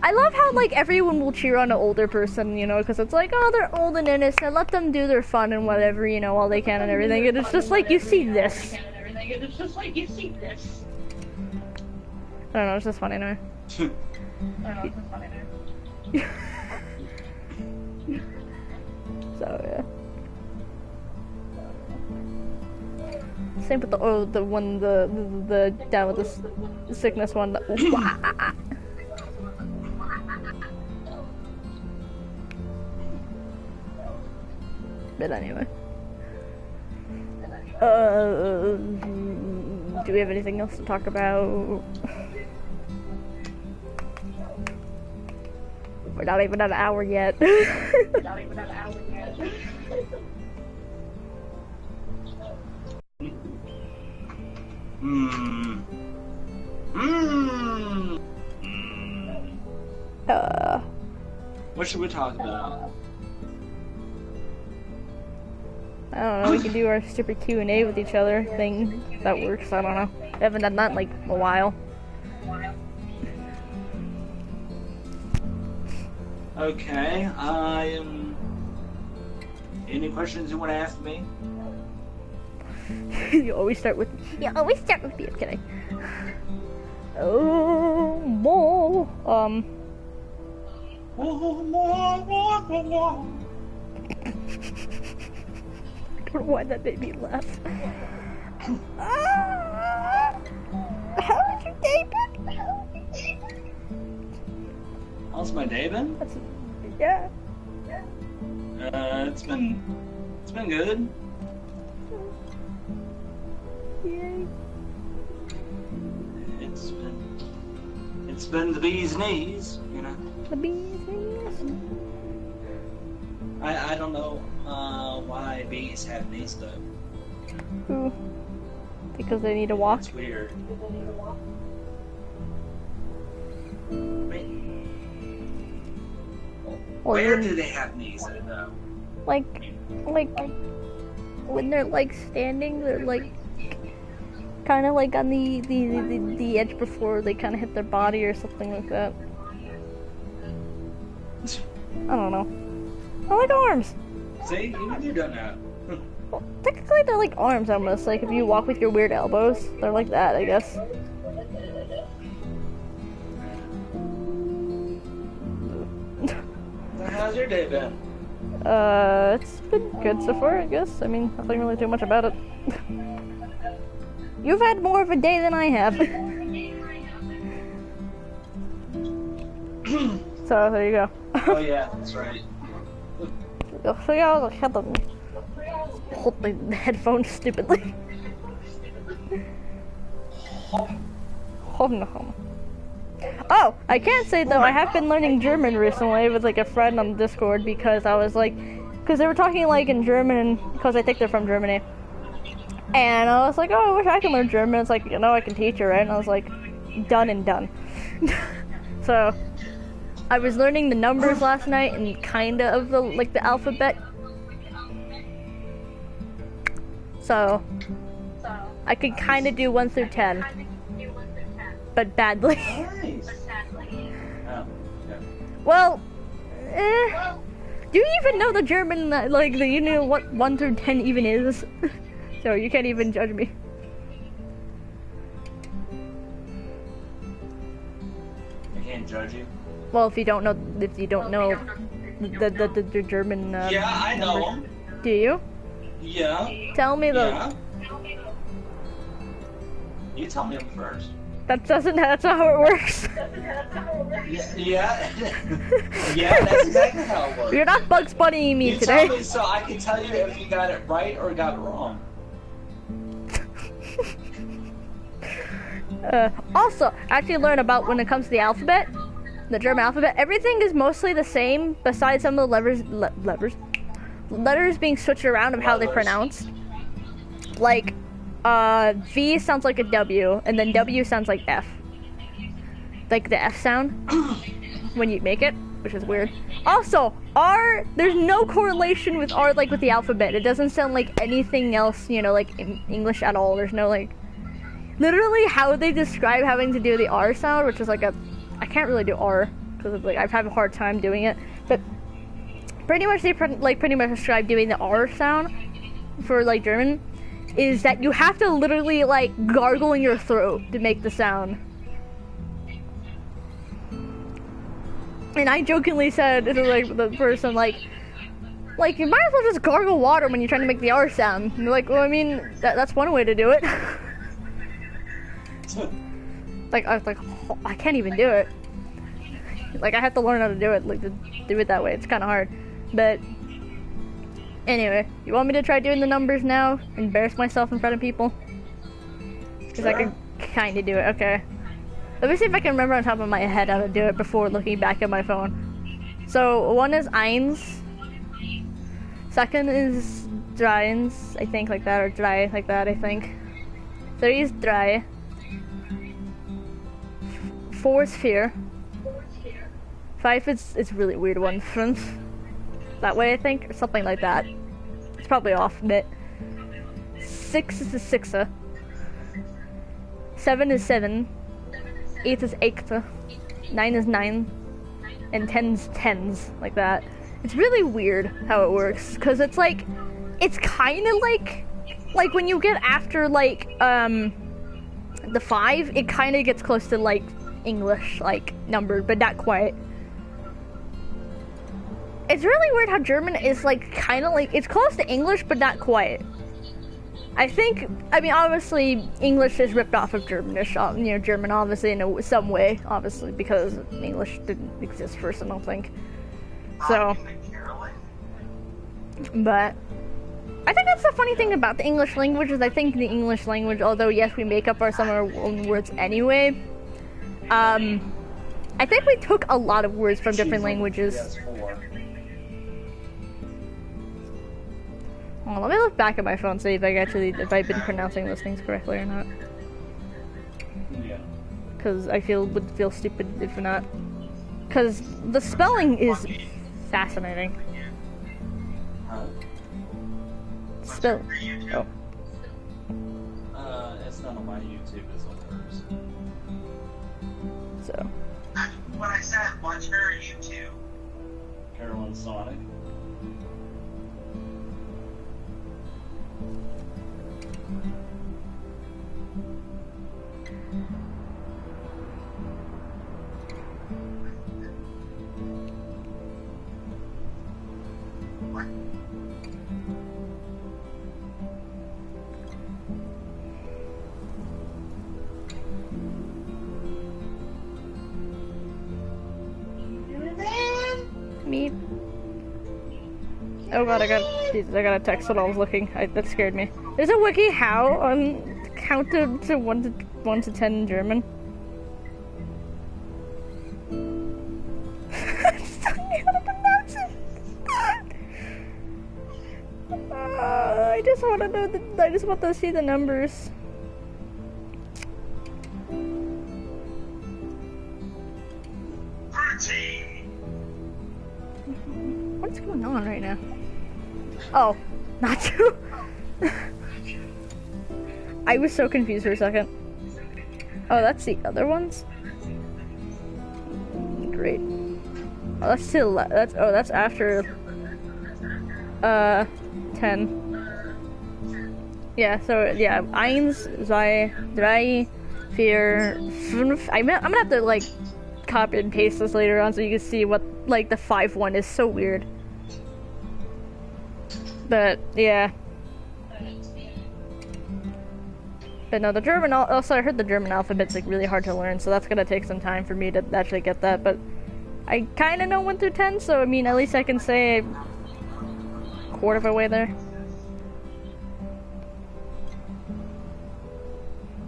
I love how like everyone will cheer on an older person, you know, because it's like, oh, they're old and innocent, let them do their fun and whatever, you know, all they can and everything. And it's just like you see this. I don't know, it's just funny now. So yeah. Same with the one the down with the sickness one. But anyway. Do we have anything else to talk about? We're not even at an hour yet. What should we talk about? I don't know, we can do our stupid Q&A with each other thing. If that works, I don't know. I haven't done that in like a while. Okay, any questions you want to ask me? You always start with me. I'm kidding. Oh, more. I don't know why that made me laugh. How was your day, Ben? How's my day been? Yeah. It's been good. Yay. It's been the bee's knees, you know. The bees. I don't know why bees have knees though. Ooh. Because they need to walk. It's weird. Where do they have knees though? Like when they're like standing, they're like kind of like on the edge before they kind of hit their body or something like that. I don't know. I like arms. See, even you don't know. Well, technically they're like arms almost. Like if you walk with your weird elbows, they're like that, I guess. How's your day been? It's been good so far, I guess. I mean, nothing really too much about it. You've had more of a day than I have. So, there you go. Oh yeah, that's right. So yeah, I had to hold the headphones stupidly. Oh, I can't say though, I have been learning German recently with like a friend on Discord because I was like, because they were talking like in German, because I think they're from Germany. And I was like, oh, I wish I could learn German. It's like, you know, I can teach you, right? And I was like, done and done. So, I was learning the numbers last night and kind of the, like the alphabet. So, I could kind of do 1 through 10. But badly. Nice. Oh, yeah. Well, do you even know the German, like, you know what 1 through 10 even is? So you can't even judge me. I can't judge you. Well, if you don't know the German, Yeah, I know numbers. them. Do you? Yeah. Tell me the. Yeah. You tell me them first. That's not how it works. Yeah. Yeah, that's exactly how it works. You're not Bugs Bunnying me You today. tell me so I can tell you if you got it right or got it wrong. Also, I actually learned about when it comes to the alphabet, the German alphabet, everything is mostly the same besides some of the letters being switched around of how they're pronounced. Like, V sounds like a W, and then W sounds like F. Like the F sound when you make it, which is weird. Also, R, there's no correlation with R like with the alphabet. It doesn't sound like anything else, you know, like in English at all. There's no like, literally how they describe having to do the R sound, which is like I can't really do R because like I've had a hard time doing it, but pretty much they pretty much describe doing the R sound for like German is that you have to literally like gargle in your throat to make the sound. And I jokingly said to like the person like you might as well just gargle water when you're trying to make the R sound. And they're like, well, I mean that's one way to do it. Like I was like, oh, I can't even do it. Like I have to learn how to do it, like to do it that way. It's kind of hard, but anyway, you want me to try doing the numbers now? Embarrass myself in front of people? Because I can kind of do it. Okay. Let me see if I can remember on top of my head how to do it before looking back at my phone. So 1 is eins. 2nd is dreins, I think, like that, or drei, like that, I think. 3 is drei. 4 is vier. 5 is it's really weird one. 5 that way I think or something like that. It's probably off a bit. 6 is a 6er. 7 is 7. 8 is 8. 9 is 9. And 10's 10's, like that. It's really weird how it works, because it's like, it's kind of like when you get after like, the 5, it kind of gets close to like English, like, numbered, but not quite. It's really weird how German is like, kind of like, it's close to English, but not quite. I mean, obviously, English is ripped off of Germanish, you know, German, obviously, in some way, obviously, because English didn't exist first, I don't think. So, but, I think that's the funny thing about the English language, is I think the English language, although, yes, we make up some of our own words anyway, I think we took a lot of words from different languages. Oh, let me look back at my phone, see if if I've been pronouncing those things correctly or not. Yeah. Because I would feel stupid if not. Because the spelling is fascinating. Spell. Oh. It's not on my YouTube, it's on hers. So. What I said, watch her YouTube. Carolyn Sonic. Me. Oh god, I got a text when I was looking. That scared me. There's a wiki how on count to 1 to 10 in German. I just don't know how to pronounce it. I just want to know I just want to see the numbers. What's going on right now? Oh, not you. I was so confused for a second. Oh, that's the other ones? Great. Oh, that's still that's after 10. Yeah, so yeah, 1, 2, 3, 4, 5. I'm gonna have to like copy and paste this later on so you can see what like the 5 one is. So weird. But yeah. But no, the German also I heard the German alphabet's like really hard to learn, so that's gonna take some time for me to actually get that. But I kind of know 1 through 10, so I mean at least I can say a quarter of a way there.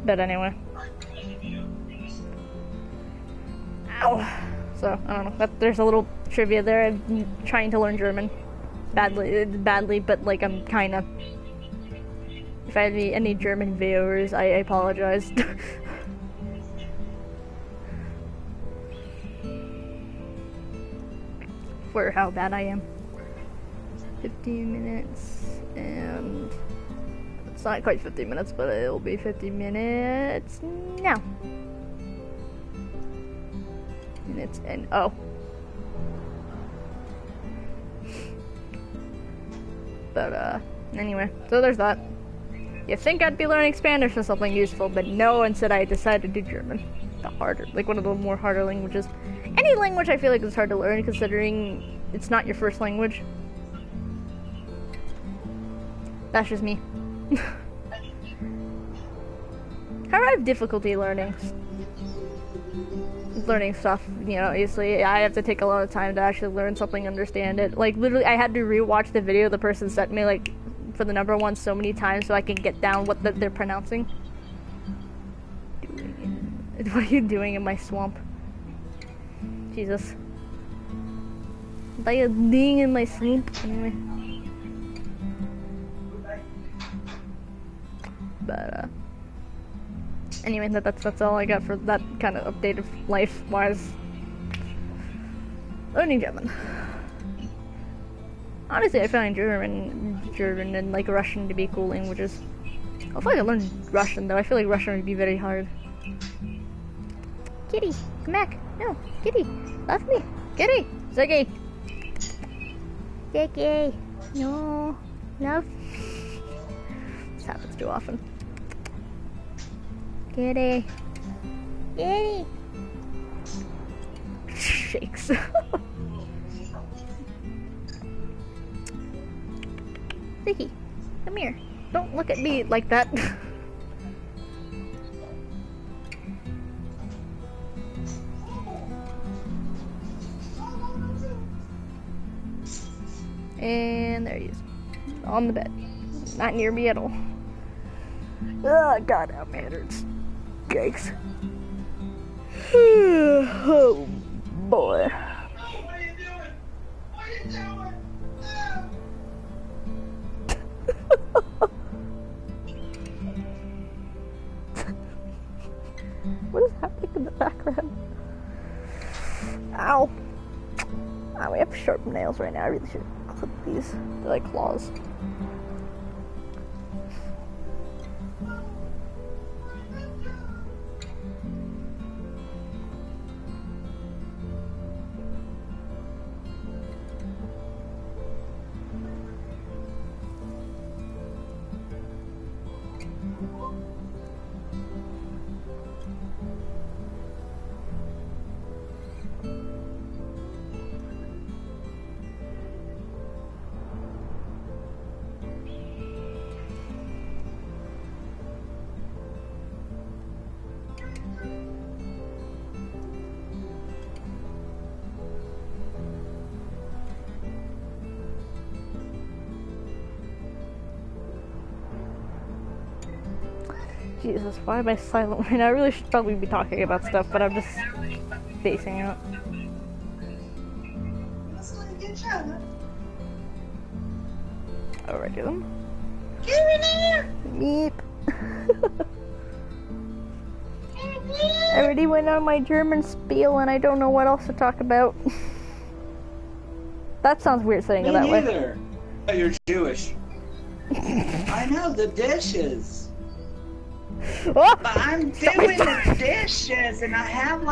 But anyway. Ow. So I don't know. There's a little trivia there. I'm trying to learn German badly, but like I'm kind of. If I have any German viewers, I apologize. For how bad I am. 15 minutes, and it's not quite 50 minutes, but it'll be 50 minutes now. Minutes and oh. But anyway, so there's that. You think I'd be learning Spanish or something useful, but no, instead I decided to do German. The harder, like one of the more harder languages. Any language I feel like is hard to learn considering it's not your first language. That's just me. However, I have difficulty learning stuff, you know, obviously. I have to take a lot of time to actually learn something, understand it. Like, literally, I had to rewatch the video the person sent me, like, for the number 1 so many times so I can get down what they're pronouncing. What are you doing in my swamp? Jesus. What are you doing in my swamp? Anyway. But, anyway, that's all I got for that kind of update of life-wise. Learning German. Honestly, I find German and like Russian to be cool languages. If I could learn Russian though, I feel like Russian would be very hard. Kitty, come back. No, Kitty, love me. Kitty, Ziggy. Ziggy, no, love. This happens too often. Kitty, Kitty. Shakes. Ziggy, come here. Don't look at me like that. And there he is. On the bed. Not near me at all. Oh god, how my head hurts. Yikes. Oh boy. What are you doing? What are you doing? What is happening in the background? Ow. Ow, I have sharp nails right now. I really should clip these. They're like claws. Jesus, why am I silent right now? I really should probably be talking about stuff, but I'm just spacing out. Let's go get each other. Alrighty then. Get in there! Meep. I already went on my German spiel and I don't know what else to talk about. That sounds weird saying it that way. Me neither. Oh, you're Jewish. I know the dishes. Oh! But I'm doing the dishes, and I have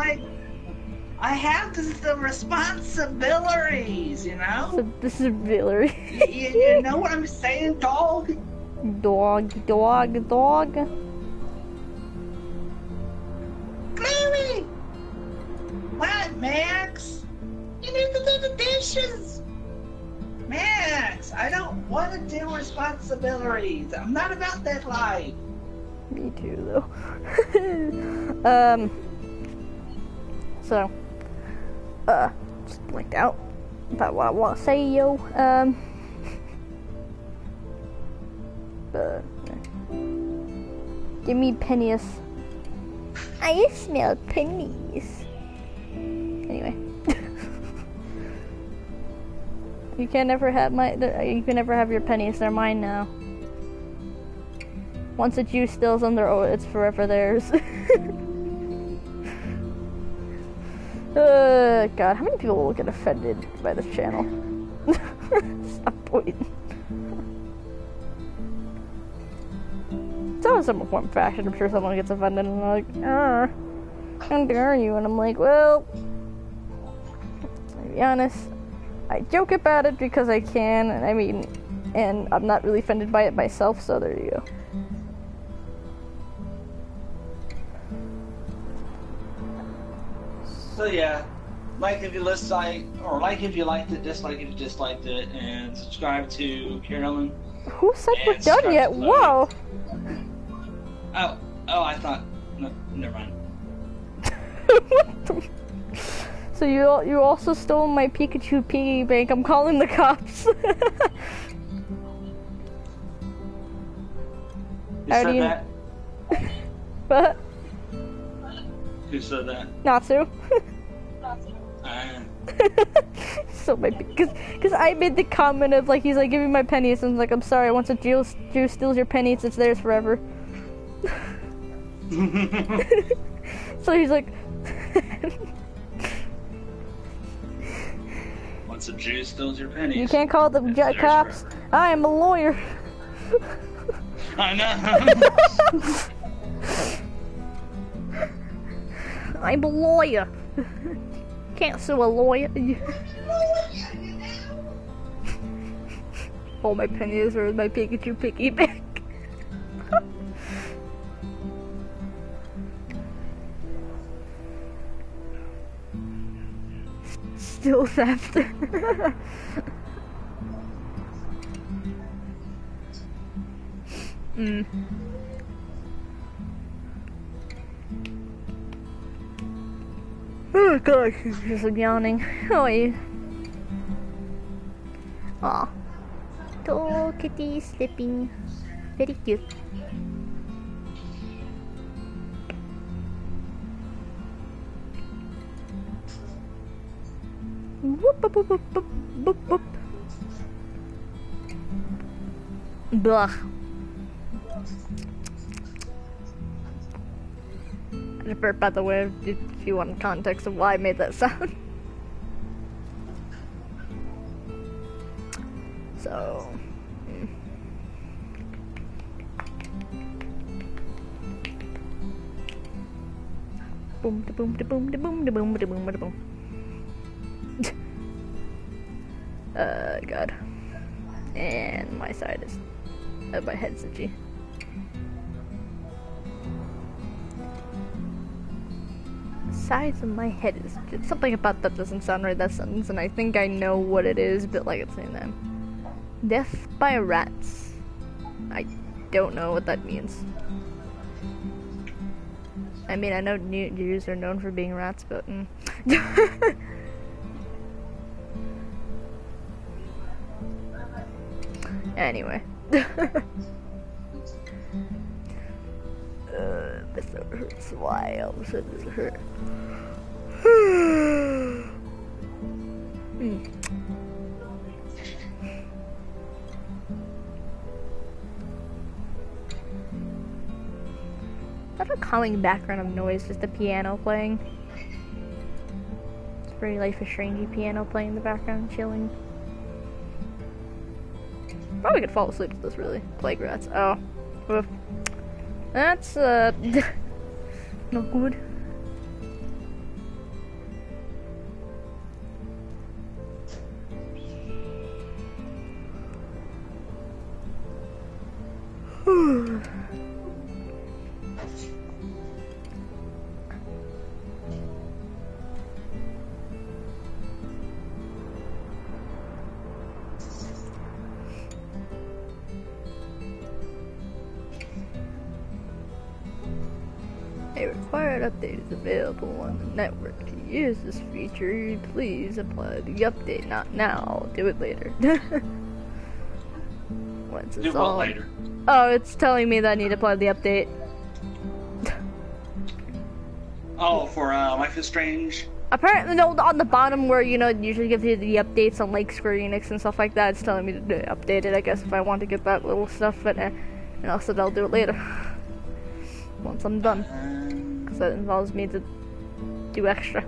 the responsibilities, you know? So this is Valerie. You know what I'm saying, dog? Dog. Chloe! What, Max? You need to do the dishes. Max, I don't want to do responsibilities. I'm not about that life. Me too, though. So, just blinked out about what I want to say, yo. Give me pennies. I smell pennies. Anyway. You can never have you can never have your pennies, they're mine now. Once a Jew steals them, it's forever theirs. God, how many people will get offended by this channel? Stop pointing. It's always some form of fashion. I'm sure someone gets offended and they're like, how dare you? And I'm like, well, to be honest, I joke about it because I can, and I'm not really offended by it myself, so there you go. So yeah, like if you like if you liked it, dislike if you disliked it, and subscribe to Carolyn. Who said we're done yet? Whoa! Oh, I thought. No, never mind. So you also stole my Pikachu piggy bank. I'm calling the cops. You said that? What? Who said that? Natsu. So because I made the comment of like, he's like, give me my pennies, and like, I'm sorry, once a Jew steals your pennies, it's theirs forever. So he's like, Once the juice fills your pennies. You can't call the there's cops. I am a lawyer. I know. I'm a lawyer. Can't sue a lawyer. All my pennies are in my Pikachu piggy bank. Still theft. Oh gosh, she's just yawning. How are you? Aw. Tall kitty sleeping. Very cute. Whoop, boop, boop, boop, boop, boop, boop. Blah. I just burped, by the way, if you want context of why I made that sound. So. Boom, da boom, da boom, da boom, da boom, da boom, da boom. God. And my side is. My head's itchy. Size of my head is just something about that doesn't sound right, that sentence, and I think I know what it is, but like it's saying that. Death by rats. I don't know what that means. I mean, I know Jews are known for being rats, but anyway. My throat hurts. Why all of a sudden does it hurt? Is that a calming background of noise? Just the piano playing? It's very Life is Strange piano playing in the background, chilling. Probably could fall asleep to this, really. Plague rats. Oh. Oof. That's, not good. A required update is available on the network. To use this feature, please apply the update. Not now, do it later. Once it's Do what later? Oh, it's telling me that I need to apply the update. Oh, for Life is Strange? Apparently, no, on the bottom where, you know, it usually gives you the updates on like Square Enix and stuff like that, it's telling me to update it, I guess, if I want to get that little stuff, but and also I'll do it later. Once I'm done. Because that involves me to do extra.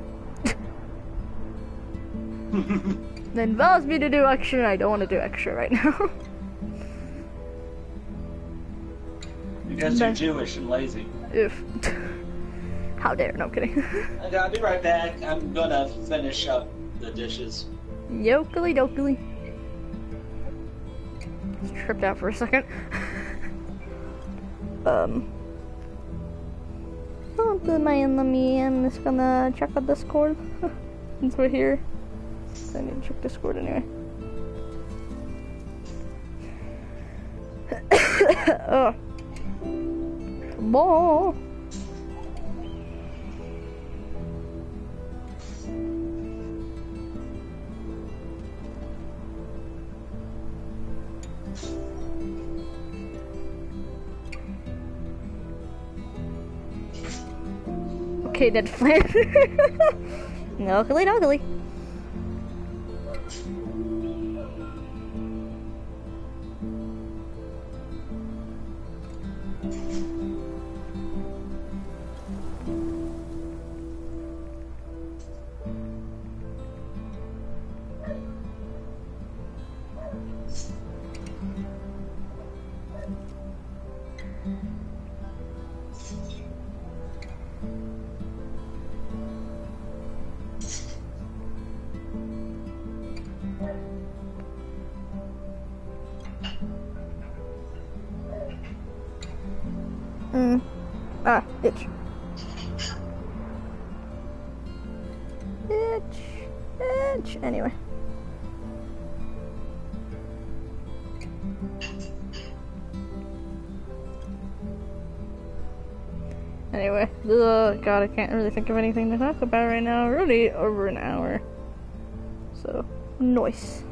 That involves me to do extra, and I don't want to do extra right now. Because you're Jewish and lazy. Oof. How dare, no I'm kidding. I'll be right back. I'm gonna finish up the dishes. Yokely dokely. Just tripped out for a second. I'm just gonna check out Discord. Since we're here. So I need to check Discord anyway. Oh. Ball. Okay, Ned Flynn. Noggly doggly. Ah, itch. Itch. Itch. Anyway. Anyway, God, I can't really think of anything to talk about right now. We're already over an hour. So, nice.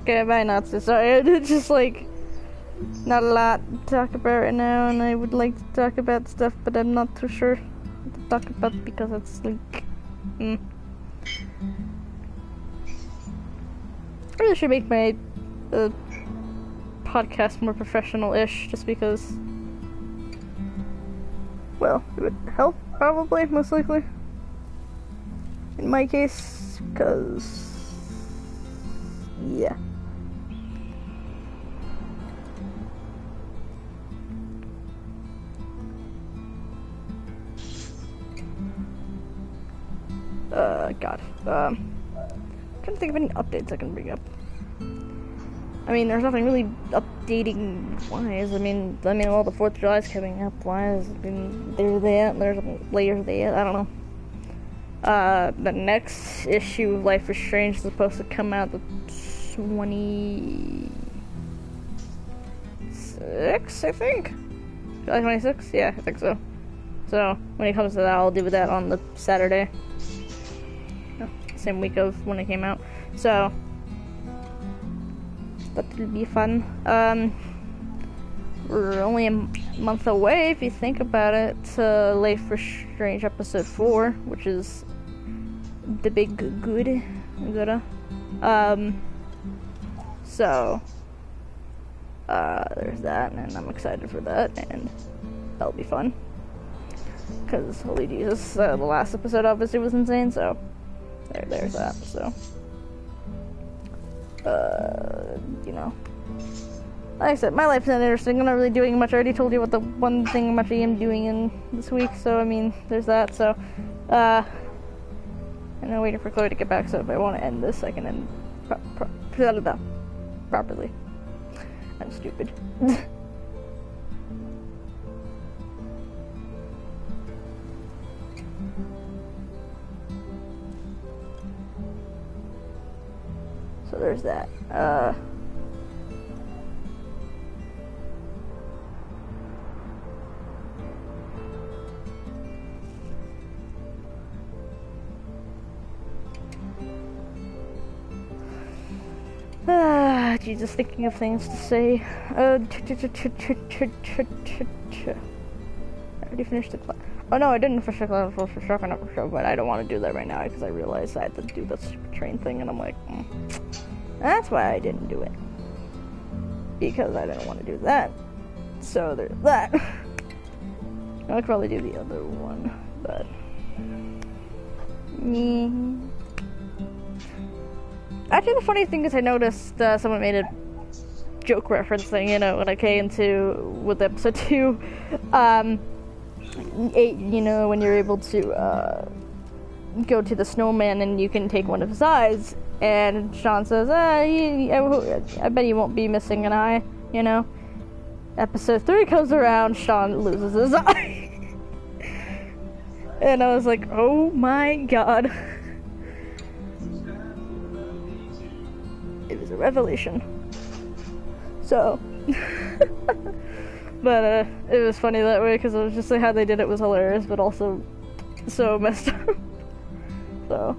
Okay, bye Nazi. Sorry, it's just like not a lot to talk about right now, and I would like to talk about stuff, but I'm not too sure what to talk about because it's like, I really should make my podcast more professional-ish, just because, well, it would help probably, most likely, in my case, because. Yeah. God. I'm trying to think of any updates I can bring up. I mean, there's nothing really updating wise. I mean, all the 4th of July is coming up wise. I mean, there's that, there's layers there, I don't know. The next issue of Life is Strange is supposed to come out the 26th, I think? July 26th? Yeah, I think so. So, when it comes to that, I'll do that on the Saturday. Same week of when it came out. So, that'll be fun. We're only a month away, if you think about it, to Life is Strange Episode 4, which is the big good. So, there's that, and I'm excited for that, and that'll be fun. Because, holy Jesus, the last episode obviously was insane, so there's that, so. You know. Like I said, my life's not interesting. I'm not really doing much. I already told you what the one thing much I am doing in this week, so, I mean, there's that, so. And I'm waiting for Chloe to get back, so if I want to end this, I can end properly. I'm stupid. So there's that. Jesus, thinking of things to say. I already finished the class. Oh no, I didn't finish the class for sure, but I don't want to do that right now because I realized I had to do that stupid train thing, and I'm like, that's why I didn't do it. Because I didn't want to do that. So there's that. I could probably do the other one, but. Actually, the funny thing is I noticed someone made a joke referencing, you know, when I came to, with episode 2, 8, you know, when you're able to go to the snowman and you can take one of his eyes, and Sean says, I bet he won't be missing an eye, you know. Episode 3 comes around, Sean loses his eye. And I was like, oh my god. It was a revelation. So, but it was funny that way because it was just like how they did it was hilarious, but also so messed up. So,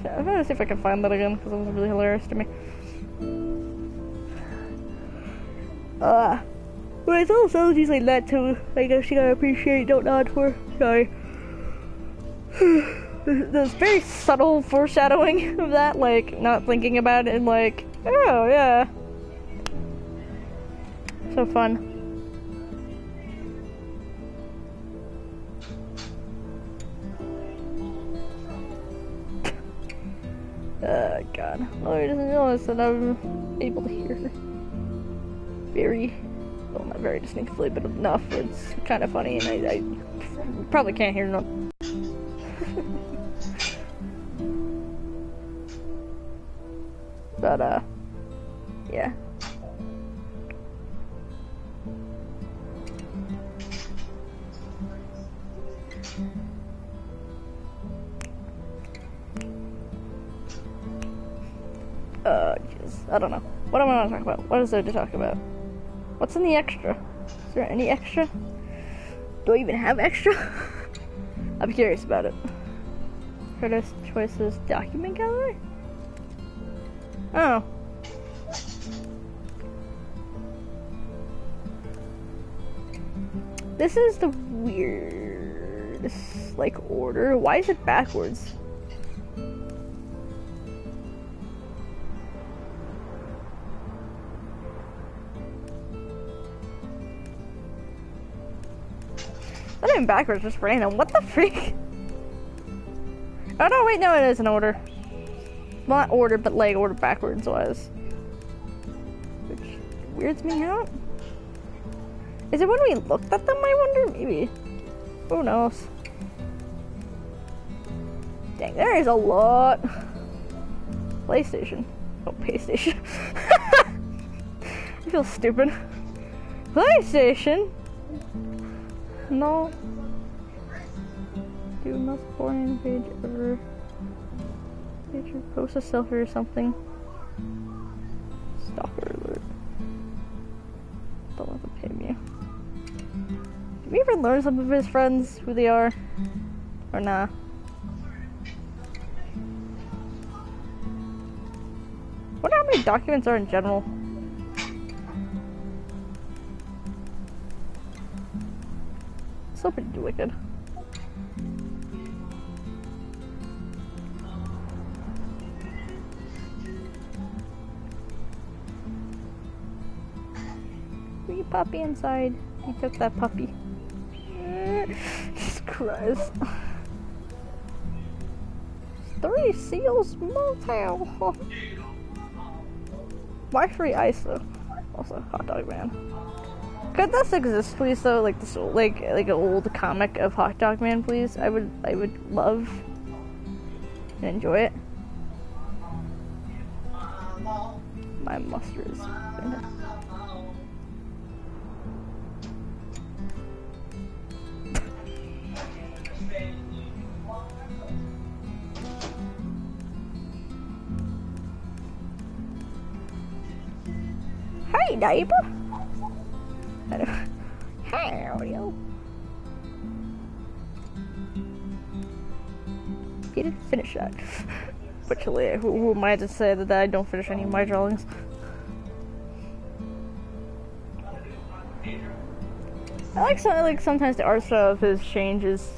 yeah, I'm gonna see if I can find that again because it was really hilarious to me. But it's also things like that too. I guess you gotta appreciate, don't nod for. Sorry. There's very subtle foreshadowing of that, like, not thinking about it and like, oh, yeah. So fun. God. Lori doesn't realize that I'm able to hear her. Very, well, not very distinctly, but enough where it's kind of funny, and I probably can't hear nothing. But, yeah. I don't know. What am I going to talk about? What is there to talk about? What's in the extra? Is there any extra? Do I even have extra? I'm curious about it. Critics' choices document gallery? Oh. This is the weirdest, like, order. Why is it backwards? Not even backwards, just random. What the freak? Oh no, wait, no, it is in order. Well, not order, but like order backwards was. Which weirds me out. Is it when we looked at them, I wonder? Maybe. Who knows? Dang, there is a lot. PlayStation. Oh, PlayStation. I feel stupid. PlayStation? No. Do most boring page ever. Picture, post a selfie or something. Stalker alert. Don't let them pay me. Did we ever learn some of his friends, who they are? Or nah? Wonder how many documents are in general. Still pretty wicked. Wee puppy inside. He took that puppy. Jesus Christ. 3 Seals Motel. Why free ice though? Also, Hot Dog Man. Could this exist, please? Though, like this, like an old comic of Hot Dog Man, please. I would love and enjoy it. My mustard is. Hey, neighbor. How are you? He didn't finish that. But who am I to say that I don't finish any of my drawings? I like sometimes the art style of his changes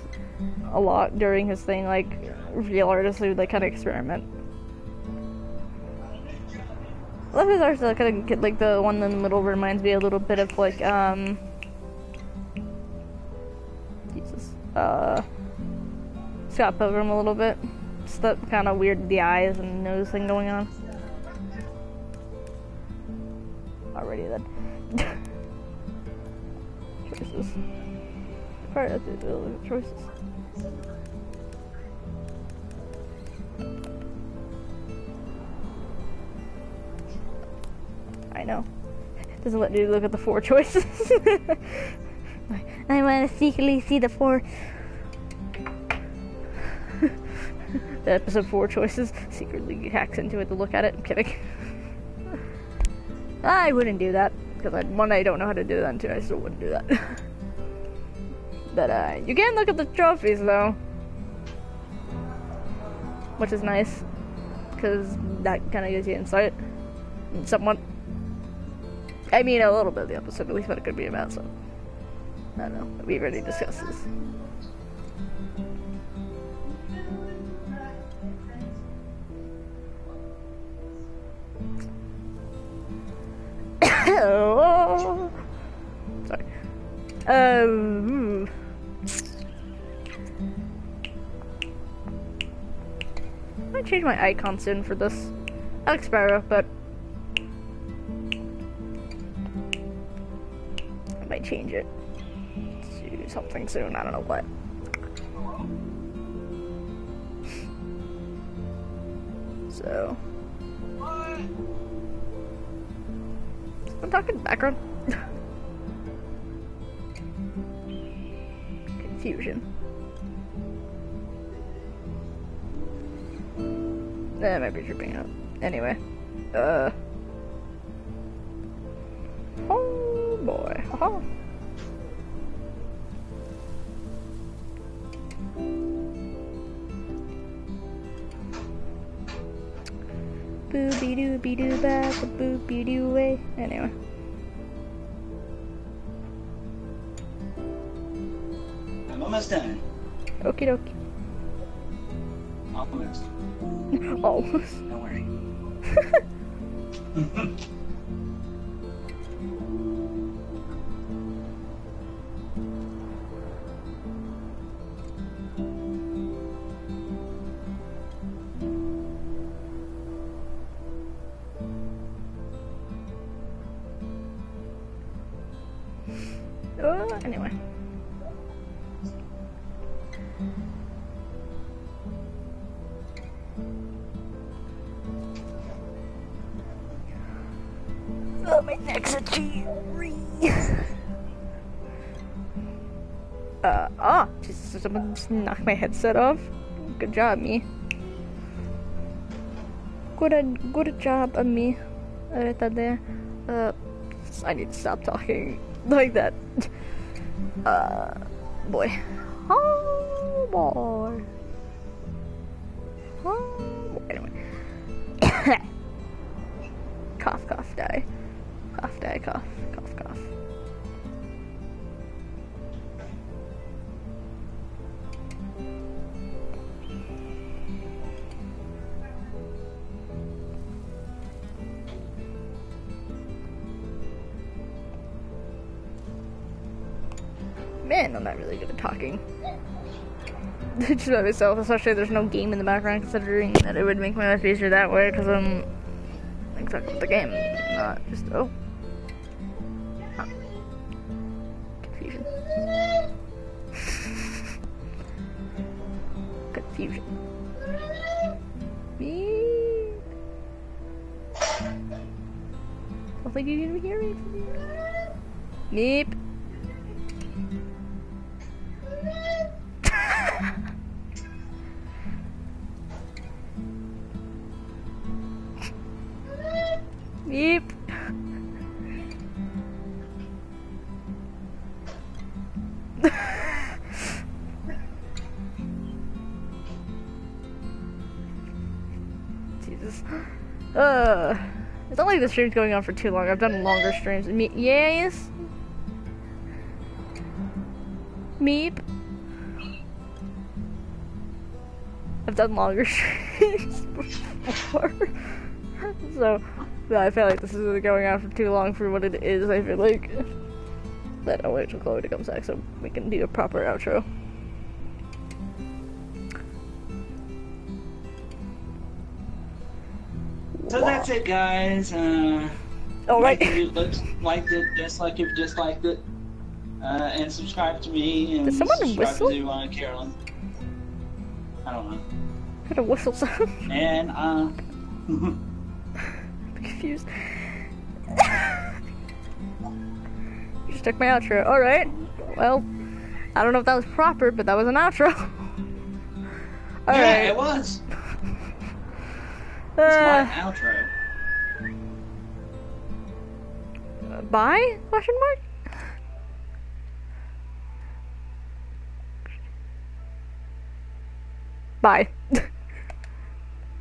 a lot during his thing. Like real artists who like kind of experiment. I love his art style. Kind of like the one in the middle reminds me a little bit of like Scott Pilgrim a little bit. Just that kind of weird, the eyes and nose thing going on. Already then. Choices. Probably have to do choices. I know. Doesn't let me look at the 4 choices. I want to secretly see the 4. The episode 4 choices. Secretly hacks into it to look at it. I'm kidding. I wouldn't do that. Because I don't know how to do that, and 2, I still wouldn't do that. But you can look at the trophies though. Which is nice. Because that kind of gives you insight. Somewhat. I mean, a little bit of the episode, at least what it could be about, so. I don't know. We've already discussed this. Oh. Sorry. I might change my icon soon for this. Alex Sparrow, but I might change it to something soon. I don't know what. So, I'm talking background. Confusion. That might be tripping out. Anyway, oh boy, haha. Booby dooby doo ba booby doo way. Anyway. I'm almost done. Okie dokie. Almost. Almost. Don't worry. Anyway. Oh, my neck's itchy. Jesus, someone just knocked my headset off. Good job, me. Good job of me. Right there. I need to stop talking like that. Boy. Oh, boy. Oh, boy. Anyway. Cough, cough, die. Cough, die, cough, cough, cough. Man, I'm not really good at talking. Just by myself, especially if there's no game in the background, considering that it would make my life easier that way, because I'm exactly with the game, not just, oh. Confusion. Confusion. Me. I don't think you can hear me. Meep. Meep. Jesus. It's not like the stream's going on for too long. I've done longer streams. Yes. Meep. I've done longer streams before. So, yeah, I feel like this is going on for too long for what it is. I feel like that I'll wait till Chloe to come back so we can do a proper outro. So that's it, guys. Alright. Like if you liked it, dislike if you disliked it, and subscribe to me and Did someone subscribe whistle? to Carolyn. I don't know. Had a whistle sound. And I'm confused. You just took my outro. Alright. Well, I don't know if that was proper, but that was an outro. Alright. yeah, it was. It's my outro. Bye? Question mark? Bye.